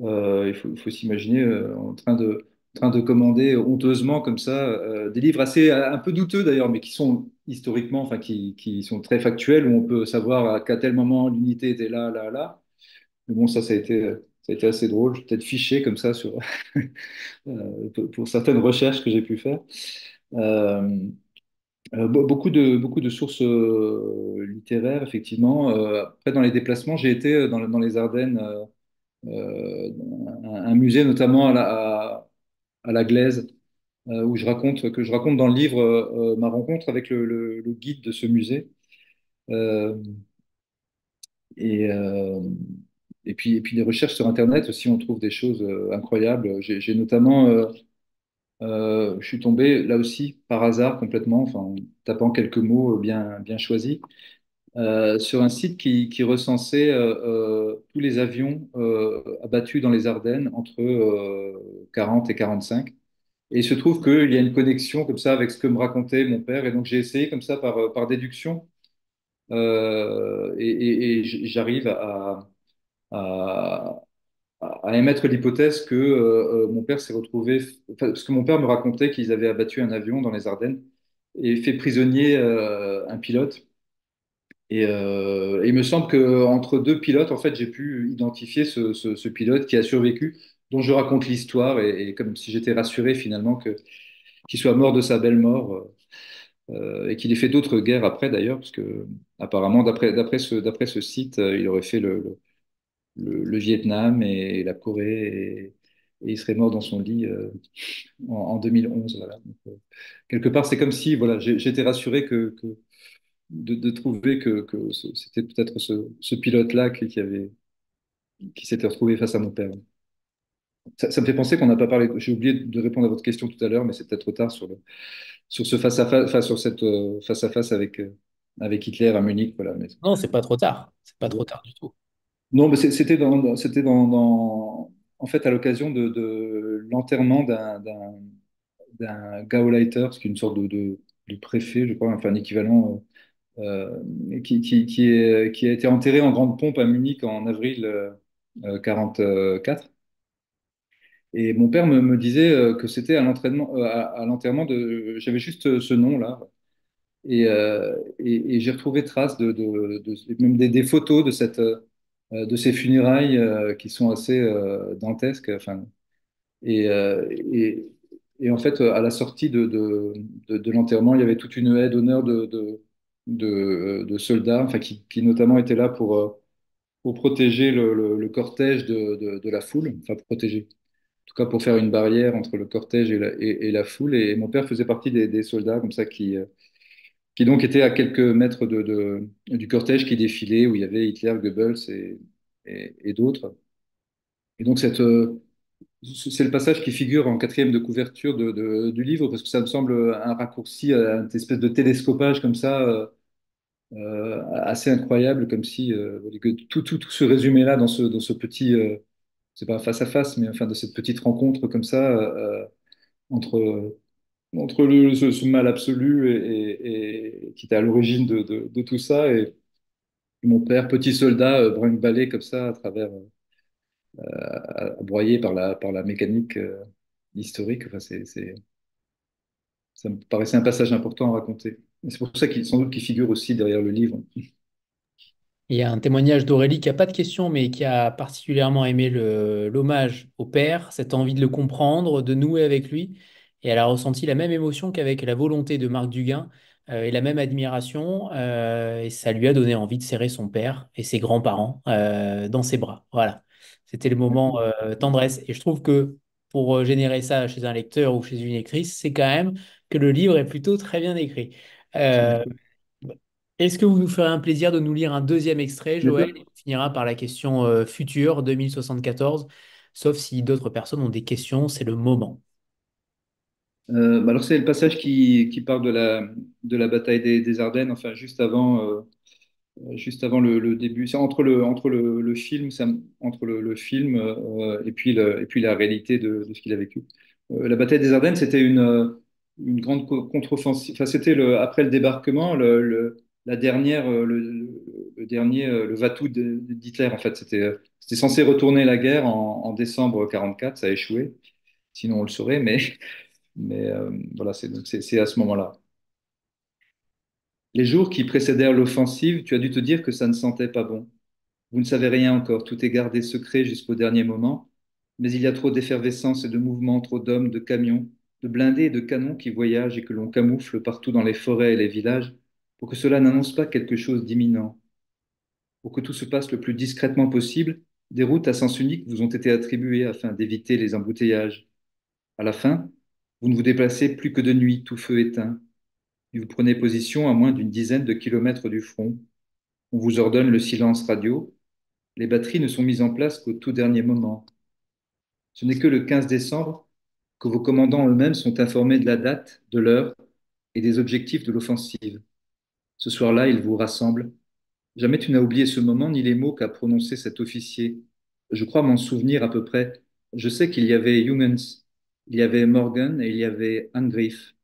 il faut s'imaginer en train de commander honteusement comme ça des livres assez un peu douteux d'ailleurs, mais qui sont historiquement, enfin qui sont très factuels, où on peut savoir qu'à tel moment l'unité était là, là, là. Mais bon, ça a été assez drôle. Je vais peut-être fiché comme ça pour certaines recherches que j'ai pu faire. Euh, beaucoup de sources littéraires, effectivement. Après, dans les déplacements, j'ai été dans les Ardennes. Un musée notamment à la Glaise, que je raconte dans le livre ma rencontre avec le guide de ce musée. Euh, et, euh, et puis les recherches sur Internet aussi, on trouve des choses incroyables. J'ai notamment, je suis tombé là aussi par hasard complètement, enfin, en tapant quelques mots bien choisis, sur un site qui recensait tous les avions abattus dans les Ardennes entre 40 et 45. Et il se trouve qu'il y a une connexion comme ça avec ce que me racontait mon père. Et donc j'ai essayé comme ça par déduction. Et j'arrive à, à émettre l'hypothèse que mon père s'est retrouvé, enfin, parce que mon père me racontait qu'ils avaient abattu un avion dans les Ardennes et fait prisonnier un pilote. Et il me semble qu'entre deux pilotes, en fait, j'ai pu identifier ce pilote qui a survécu, dont je raconte l'histoire, et comme si j'étais rassuré finalement qu'il soit mort de sa belle mort, et qu'il ait fait d'autres guerres après d'ailleurs, parce que apparemment, d'après ce site, il aurait fait le Vietnam et la Corée, et il serait mort dans son lit en 2011. Voilà. Donc, quelque part, c'est comme si voilà, j'étais rassuré de trouver que c'était peut-être ce pilote-là qui s'était retrouvé face à mon père. Ça me fait penser qu'on n'a pas parlé. J'ai oublié de répondre à votre question tout à l'heure, mais c'est peut-être trop tard sur ce face-à-face, enfin, sur cette face-à-face avec Hitler à Munich. Voilà. Non, c'est pas trop tard. C'est pas trop tard du tout. Non, mais c'était en fait, à l'occasion de l'enterrement d'un Gauleiter, ce qui est une sorte de préfet, je crois, enfin un équivalent, qui a été enterré en grande pompe à Munich en avril 44. Et mon père me disait que c'était à l'enterrement de. J'avais juste ce nom-là. Et j'ai retrouvé trace même des photos de ces funérailles qui sont assez dantesques. Enfin, et, et en fait, à la sortie de l'enterrement, il y avait toute une haie d'honneur de soldats, enfin, qui notamment étaient là pour protéger le cortège de la foule, enfin pour protéger, en tout cas pour faire une barrière entre le cortège et la foule. Et mon père faisait partie des soldats comme ça qui donc étaient à quelques mètres du cortège qui défilait, où il y avait Hitler, Goebbels et d'autres. Et donc c'est le passage qui figure en quatrième de couverture du livre, parce que ça me semble un raccourci, une espèce de télescopage comme ça, assez incroyable, comme si que tout se résumait là dans ce petit, c'est pas face à face, mais enfin de cette petite rencontre comme ça entre, entre ce mal absolu et qui était à l'origine de tout ça, et mon père, petit soldat, brinque-ballé comme ça à travers, broyé par la mécanique historique. Enfin, ça me paraissait un passage important à raconter. Et c'est pour ça qu'il sans doute qu'il figure aussi derrière le livre. Il y a un témoignage d'Aurélie qui n'a pas de question, mais qui a particulièrement aimé l'hommage au père, cette envie de le comprendre, de nouer avec lui. Et elle a ressenti la même émotion qu'avec la volonté de Marc Duguin et la même admiration. Et ça lui a donné envie de serrer son père et ses grands-parents dans ses bras. Voilà. C'était le moment tendresse. Et je trouve que pour générer ça chez un lecteur ou chez une lectrice, c'est quand même que le livre est plutôt très bien écrit. Euh, Est-ce que vous nous ferez un plaisir de nous lire un deuxième extrait, Bien Joël? sûr. Et on finira par la question future 2074, sauf si d'autres personnes ont des questions, c'est le moment. Bah alors c'est le passage qui parle de la bataille des Ardennes, enfin juste avant le début. C'est entre le film, entre le film et puis la réalité de ce qu'il a vécu. La bataille des Ardennes, c'était une grande contre-offensive. Enfin, c'était après le débarquement, la dernière, le dernier, le Vatou d'Hitler. En fait, c'était censé retourner la guerre en décembre 44. Ça a échoué. Sinon, on le saurait. Mais voilà, c'est à ce moment-là. Les jours qui précédèrent l'offensive, tu as dû te dire que ça ne sentait pas bon. Vous ne savez rien encore, tout est gardé secret jusqu'au dernier moment, mais il y a trop d'effervescence et de mouvements, trop d'hommes, de camions, de blindés et de canons qui voyagent et que l'on camoufle partout dans les forêts et les villages pour que cela n'annonce pas quelque chose d'imminent. Pour que tout se passe le plus discrètement possible, des routes à sens unique vous ont été attribuées afin d'éviter les embouteillages. À la fin, vous ne vous déplacez plus que de nuit, tout feu éteint, et vous prenez position à moins d'une dizaine de kilomètres du front. On vous ordonne le silence radio. Les batteries ne sont mises en place qu'au tout dernier moment. Ce n'est que le 15 décembre que vos commandants eux-mêmes sont informés de la date, de l'heure et des objectifs de l'offensive. Ce soir-là, ils vous rassemblent. Jamais tu n'as oublié ce moment ni les mots qu'a prononcé cet officier. Je crois m'en souvenir à peu près. Je sais qu'il y avait Jungens, il y avait Morgan et il y avait Angriff.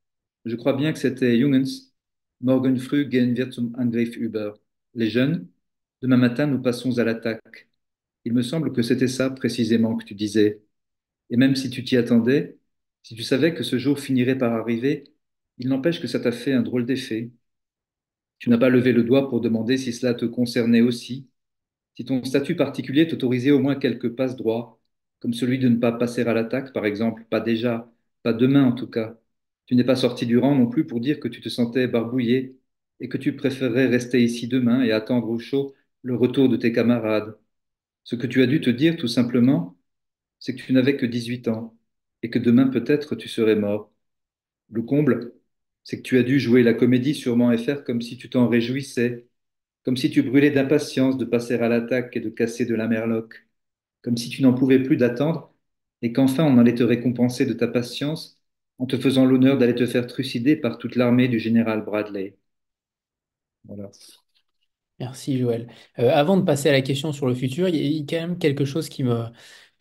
Je crois bien que c'était Jungens. Morgen früh gehen wir zum Angriff über. Les jeunes, demain matin, nous passons à l'attaque. Il me semble que c'était ça précisément que tu disais. Et même si tu t'y attendais, si tu savais que ce jour finirait par arriver, il n'empêche que ça t'a fait un drôle d'effet. Tu n'as pas levé le doigt pour demander si cela te concernait aussi, si ton statut particulier t'autorisait au moins quelques passes droits, comme celui de ne pas passer à l'attaque, par exemple, pas déjà, pas demain en tout cas. Tu n'es pas sorti du rang non plus pour dire que tu te sentais barbouillé et que tu préférerais rester ici demain et attendre au chaud le retour de tes camarades. Ce que tu as dû te dire tout simplement, c'est que tu n'avais que 18 ans et que demain peut-être tu serais mort. Le comble, c'est que tu as dû jouer la comédie sûrement et faire comme si tu t'en réjouissais, comme si tu brûlais d'impatience de passer à l'attaque et de casser de la merloque, comme si tu n'en pouvais plus d'attendre et qu'enfin on allait te récompenser de ta patience en te faisant l'honneur d'aller te faire trucider par toute l'armée du général Bradley. Voilà. Merci Joël. Avant de passer à la question sur le futur, il y a quand même quelque chose qui me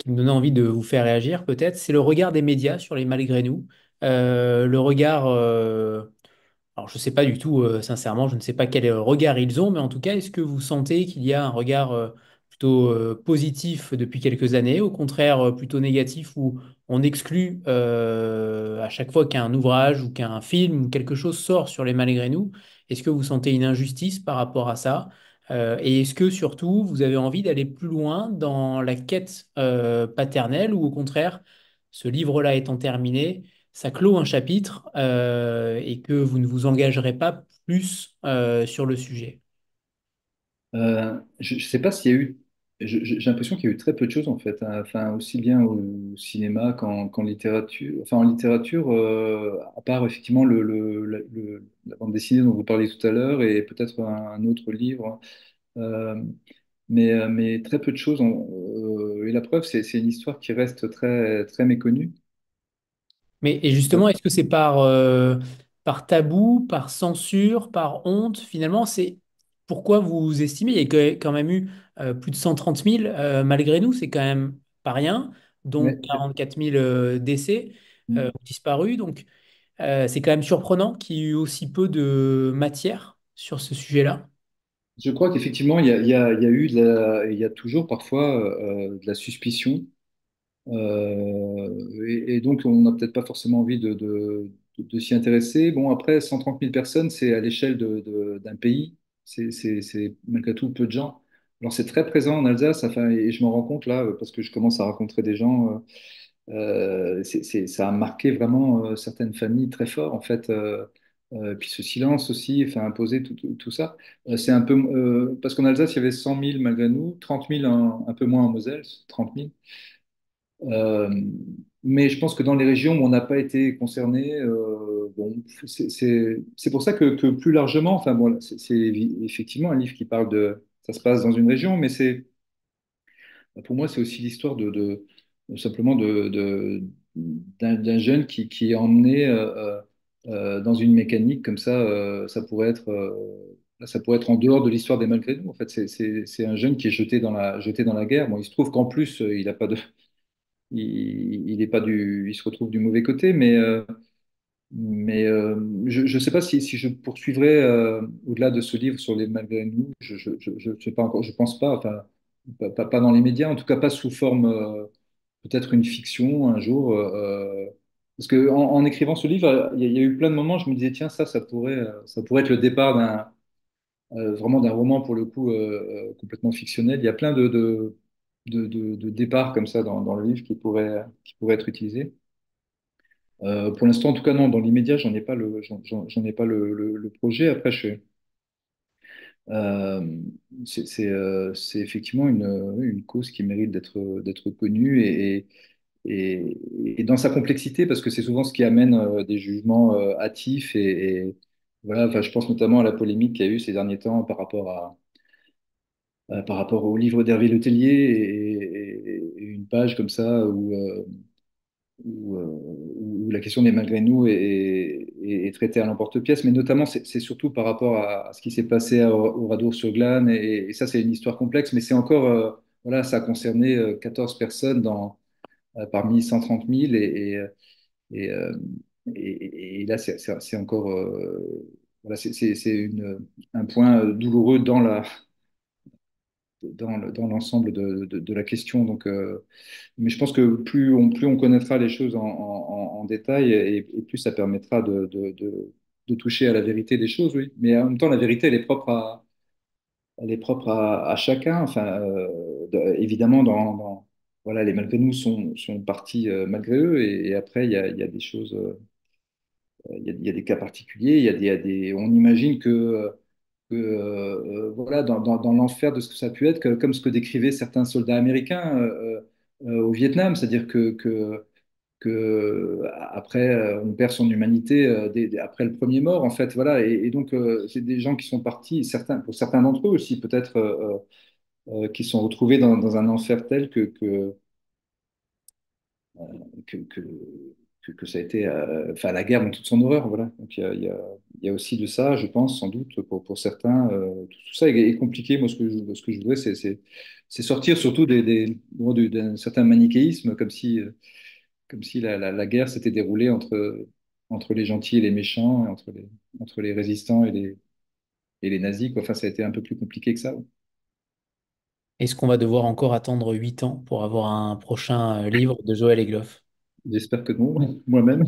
donnait envie de vous faire réagir peut-être, c'est le regard des médias sur les malgré nous. Le regard, alors je ne sais pas du tout, sincèrement, je ne sais pas quel regard ils ont, mais en tout cas, est-ce que vous sentez qu'il y a un regard plutôt positif depuis quelques années, au contraire plutôt négatif, où on exclut à chaque fois qu'un ouvrage ou qu'un film ou quelque chose sort sur les malgré nous, est-ce que vous sentez une injustice par rapport à ça? Et est-ce que surtout vous avez envie d'aller plus loin dans la quête paternelle ou au contraire, ce livre-là étant terminé, ça clôt un chapitre et que vous ne vous engagerez pas plus sur le sujet. Je ne sais pas s'il y a eu. J'ai l'impression qu'il y a eu très peu de choses en fait, hein. Enfin, aussi bien au cinéma qu'en littérature. Enfin, en littérature, à part effectivement la bande dessinée dont vous parliez tout à l'heure et peut-être un autre livre. Euh, mais très peu de choses. Et la preuve, c'est une histoire qui reste très, très méconnue. Mais et justement, est-ce que c'est par tabou, par censure, par honte? Finalement, c'est pourquoi vous estimez, il y a quand même eu plus de 130 000 malgré nous, c'est quand même pas rien, dont Mais 44 000 décès ou disparus. Donc, c'est quand même surprenant qu'il y ait eu aussi peu de matière sur ce sujet-là. je crois qu'effectivement, il y a eu il y a toujours parfois de la suspicion. Et donc, on n'a peut-être pas forcément envie de s'y intéresser. Bon, après, 130 000 personnes, c'est à l'échelle d'un pays. C'est malgré tout peu de gens. Alors, c'est très présent en Alsace, enfin, et je m'en rends compte là, parce que je commence à rencontrer des gens. Ça a marqué vraiment certaines familles très fort, en fait. Puis ce silence aussi, enfin, imposer tout ça. C'est un peu. Parce qu'en Alsace, il y avait 100 000 malgré nous, 30 000 un peu moins en Moselle, 30 000. Euh, mais je pense que dans les régions où on n'a pas été concerné, bon, c'est pour ça que plus largement, enfin bon, c'est effectivement un livre qui parle de, ça se passe dans une région, mais c'est, pour moi, c'est aussi l'histoire simplement d'un jeune qui est emmené dans une mécanique comme ça, ça pourrait être en dehors de l'histoire des malgré nous. En fait, c'est un jeune qui est jeté dans la guerre. Bon, il se trouve qu'en plus, il a pas de il est pas il se retrouve du mauvais côté, mais je ne sais pas si je poursuivrai au-delà de ce livre sur les malgré nous. Je sais pas encore, je pense pas, enfin, pas dans les médias, en tout cas pas sous forme peut-être une fiction un jour. Parce que en écrivant ce livre, il y a eu plein de moments, je me disais tiens ça pourrait être le départ vraiment d'un roman pour le coup complètement fictionnel. Il y a plein de départs comme ça dans le livre qui pourraient être utilisés. Pour l'instant, en tout cas, non, dans l'immédiat, j'en ai pas le projet. Après, euh, c'est effectivement une cause qui mérite d'être connue et, et dans sa complexité, parce que c'est souvent ce qui amène des jugements hâtifs et voilà, enfin, je pense notamment à la polémique qu'il y a eu ces derniers temps par rapport par rapport au livre d'Hervé Letellier et une page comme ça où la question des malgré nous est traitée à l'emporte-pièce, mais notamment c'est surtout par rapport à ce qui s'est passé au Radour-sur-Glane, et ça c'est une histoire complexe, mais c'est encore, voilà, ça a concerné 14 personnes parmi 130 000, et, euh, et là c'est encore, voilà, un point douloureux dans l'ensemble de la question. Donc, mais je pense que plus on connaîtra les choses en détail, et plus ça permettra de toucher à la vérité des choses, oui. Mais en même temps, la vérité, elle est propre à chacun. Enfin, évidemment, voilà, les malgré nous sont partis malgré eux, et après, il y a des choses, il y a des cas particuliers, on imagine voilà, dans l'enfer de ce que ça a pu être, comme ce que décrivaient certains soldats américains au Vietnam, c'est-à-dire que après on perd son humanité après le premier mort, en fait, voilà, et donc c'est des gens qui sont partis, pour certains d'entre eux aussi peut-être, qui sont retrouvés dans un enfer tel que, que, que ça a été, enfin, la guerre dans toute son horreur, voilà. Donc il y a aussi de ça, je pense, sans doute, pour certains. Tout ça est compliqué. Moi, ce que je voudrais, c'est sortir surtout d'un certain manichéisme, comme si la guerre s'était déroulée entre les gentils et les méchants, et entre les résistants et les nazis, quoi. Enfin, ça a été un peu plus compliqué que ça. Est-ce qu'on va devoir encore attendre 8 ans pour avoir un prochain livre de Joël Egloff? J'espère que non, moi-même.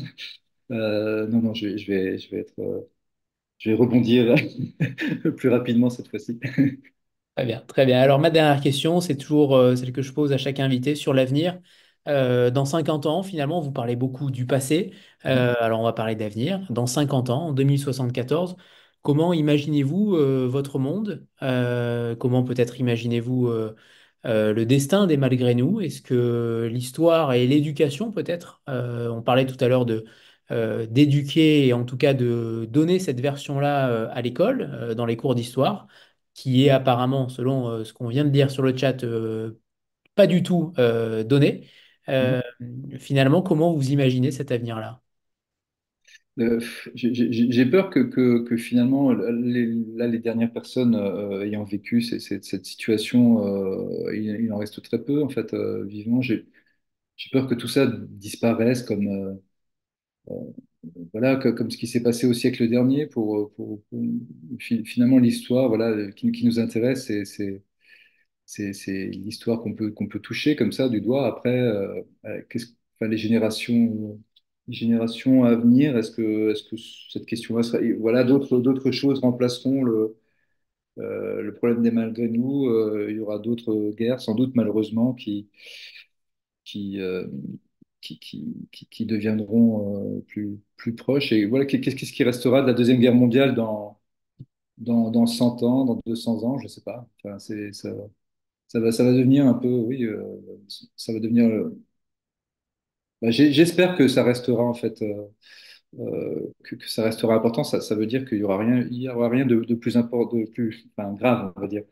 Non, non, je vais rebondir plus rapidement cette fois-ci. Très bien, très bien. Alors, ma dernière question, c'est toujours celle que je pose à chaque invité sur l'avenir. Dans 50 ans, finalement, vous parlez beaucoup du passé. Alors, on va parler d'avenir. Dans 50 ans, en 2074, comment imaginez-vous votre monde? Comment peut-être imaginez-vous le destin des malgré nous? Est-ce que l'histoire et l'éducation, peut-être, on parlait tout à l'heure de d'éduquer et en tout cas de donner cette version-là à l'école, dans les cours d'histoire qui est apparemment, selon ce qu'on vient de dire sur le chat, pas du tout donné. Euh, Finalement, comment vous imaginez cet avenir-là? Euh, j'ai peur que finalement, les dernières personnes ayant vécu cette situation, il en reste très peu, en fait, vivant. J'ai peur que tout ça disparaisse voilà, comme ce qui s'est passé au siècle dernier finalement l'histoire, voilà, qui nous intéresse, c'est l'histoire qu'on peut toucher comme ça du doigt. Après, enfin, les générations à venir, est-ce que cette question-là sera, et voilà, d'autres choses remplaceront le problème des malgré nous. Il y aura d'autres guerres, sans doute malheureusement, qui, euh, qui deviendront plus proches. Et voilà, qu'est-ce qui restera de la Deuxième Guerre mondiale dans 100 ans, dans 200 ans, je ne sais pas. Enfin, ça va devenir un peu, oui, ça va devenir. Bah, j'espère que ça restera en fait, que ça restera important. Ça veut dire il y aura rien de plus important, enfin, grave, on va dire,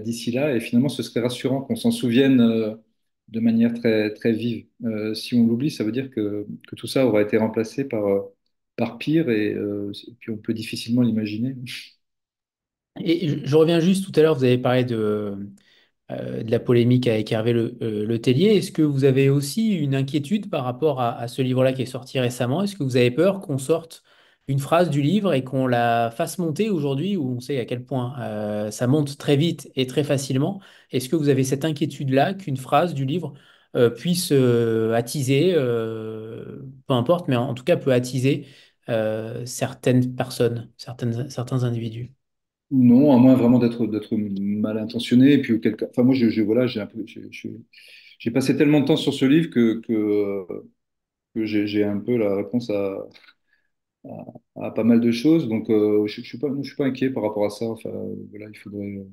d'ici là. Et finalement, ce serait rassurant qu'on s'en souvienne de manière très vive. Si on l'oublie, ça veut dire que tout ça aura été remplacé par pire, et puis on peut difficilement l'imaginer. Et je reviens juste tout à l'heure, vous avez parlé de la polémique avec Hervé Le Tellier. Est-ce que vous avez aussi une inquiétude par rapport à ce livre-là qui est sorti récemment? Est-ce que vous avez peur qu'on sorte une phrase du livre et qu'on la fasse monter aujourd'hui, où on sait à quel point ça monte très vite et très facilement? Est-ce que vous avez cette inquiétude-là qu'une phrase du livre puisse attiser, peu importe, mais en tout cas peut attiser certaines personnes, certains individus? Non, à moins vraiment d'être mal intentionné. Et puis, enfin, moi, voilà, j'ai passé tellement de temps sur ce livre que j'ai un peu la réponse à pas mal de choses. Donc, je suis pas inquiet par rapport à ça. Enfin, voilà, il faudrait.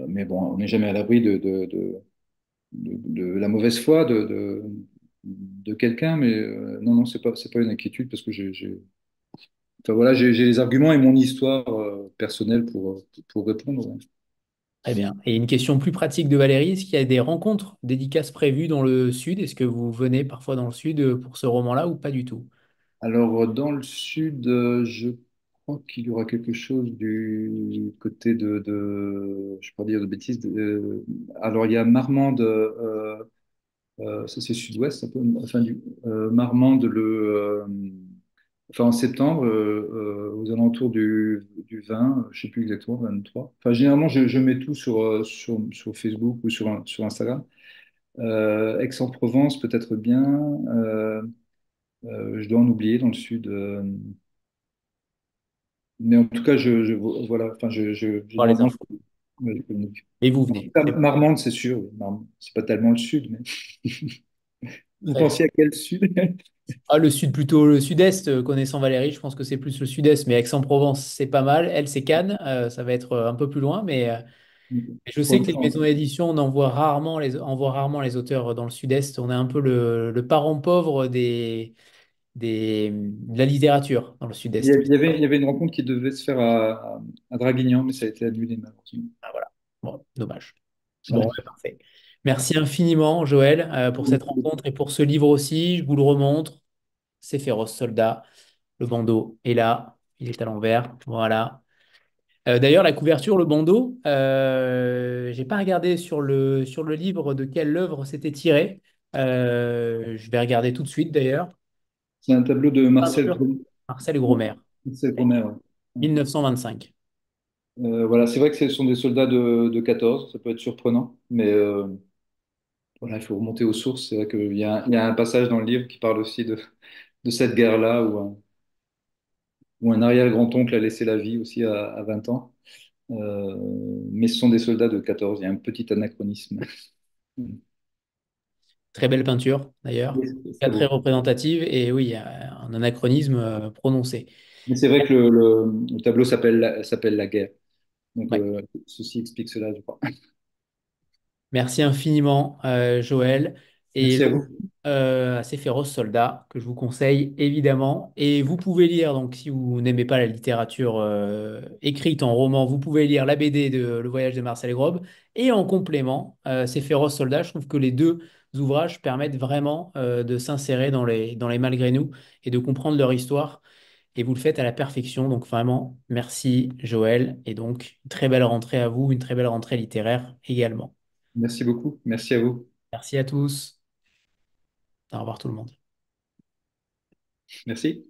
Mais bon, on n'est jamais à l'abri de la mauvaise foi de quelqu'un. Mais non, non, c'est pas une inquiétude parce que enfin, voilà, j'ai les arguments et mon histoire personnelle pour répondre. Ouais. Très bien. Et une question plus pratique de Valérie, est-ce qu'il y a des rencontres dédicaces prévues dans le sud? Est-ce que vous venez parfois dans le sud pour ce roman-là ou pas du tout? Alors, dans le sud, je crois qu'il y aura quelque chose du côté je ne vais pas dire de bêtises. Alors, il y a Marmande, ça c'est sud-ouest, un peu, enfin, Marmande, enfin, en septembre, aux alentours du 20, je ne sais plus exactement, 23. Enfin, généralement, je mets tout sur Facebook ou sur Instagram. Aix-en-Provence, peut-être bien. Je dois en oublier dans le sud. Mais en tout cas, voilà, enfin, Voir les généralement, infos. je communique. Et vous En venez. tout cas, C'est Marmande, c'est sûr. C'est pas tellement le sud, mais vous très bien. pensez à quel sud? Ah, le sud, plutôt le sud-est, connaissant Valérie, je pense que c'est plus le sud-est, mais Aix-en-Provence, c'est pas mal. Elle, c'est Cannes, ça va être un peu plus loin, mais je Pour sais le que les coup, maisons d'édition on envoient rarement les auteurs dans le sud-est. On est un peu le parent pauvre de la littérature dans le sud-est. il y avait une rencontre qui devait se faire à Draguignan, mais ça a été annulé malheureusement. Ah, voilà. Bon, dommage. Bon, Ouais. ouais, parfait. Merci infiniment, Joël, pour cette rencontre et pour ce livre aussi. Je vous le remontre. C'est Féroce Soldat. Le bandeau est là. Il est à l'envers. Voilà. D'ailleurs, la couverture, le bandeau, j'ai pas regardé sur le livre de quelle œuvre c'était tiré. Je vais regarder tout de suite d'ailleurs. C'est un tableau de Peinture, Marcel Grosmaire, Marcel Gromer. Ouais. Ouais. 1925. Voilà, c'est vrai que ce sont des soldats de 14, ça peut être surprenant, mais voilà, il faut remonter aux sources. C'est vrai il y a un passage dans le livre qui parle aussi de cette guerre-là où un arrière-grand-oncle a laissé la vie aussi à 20 ans. Euh, mais ce sont des soldats de 14, il y a un petit anachronisme. Très belle peinture d'ailleurs. C'est Pas très très beau. représentative et oui, il y a un anachronisme prononcé. Mais c'est vrai que le tableau s'appelle La guerre. Donc, Ouais. ceci explique cela, je crois. Merci infiniment, Joël. Et Merci à le vous. Assez féroce soldat, que je vous conseille évidemment. Et vous pouvez lire, donc si vous n'aimez pas la littérature écrite en roman, vous pouvez lire la BD de Le Voyage de Marcel Grob. Et en complément, Ces féroces soldats, je trouve que les deux ouvrages permettent vraiment de s'insérer dans les malgré nous et de comprendre leur histoire. Et vous le faites à la perfection. Donc vraiment, merci Joël. Et donc, une très belle rentrée à vous, une très belle rentrée littéraire également. Merci beaucoup. Merci à vous. Merci à tous. Au revoir tout le monde. Merci.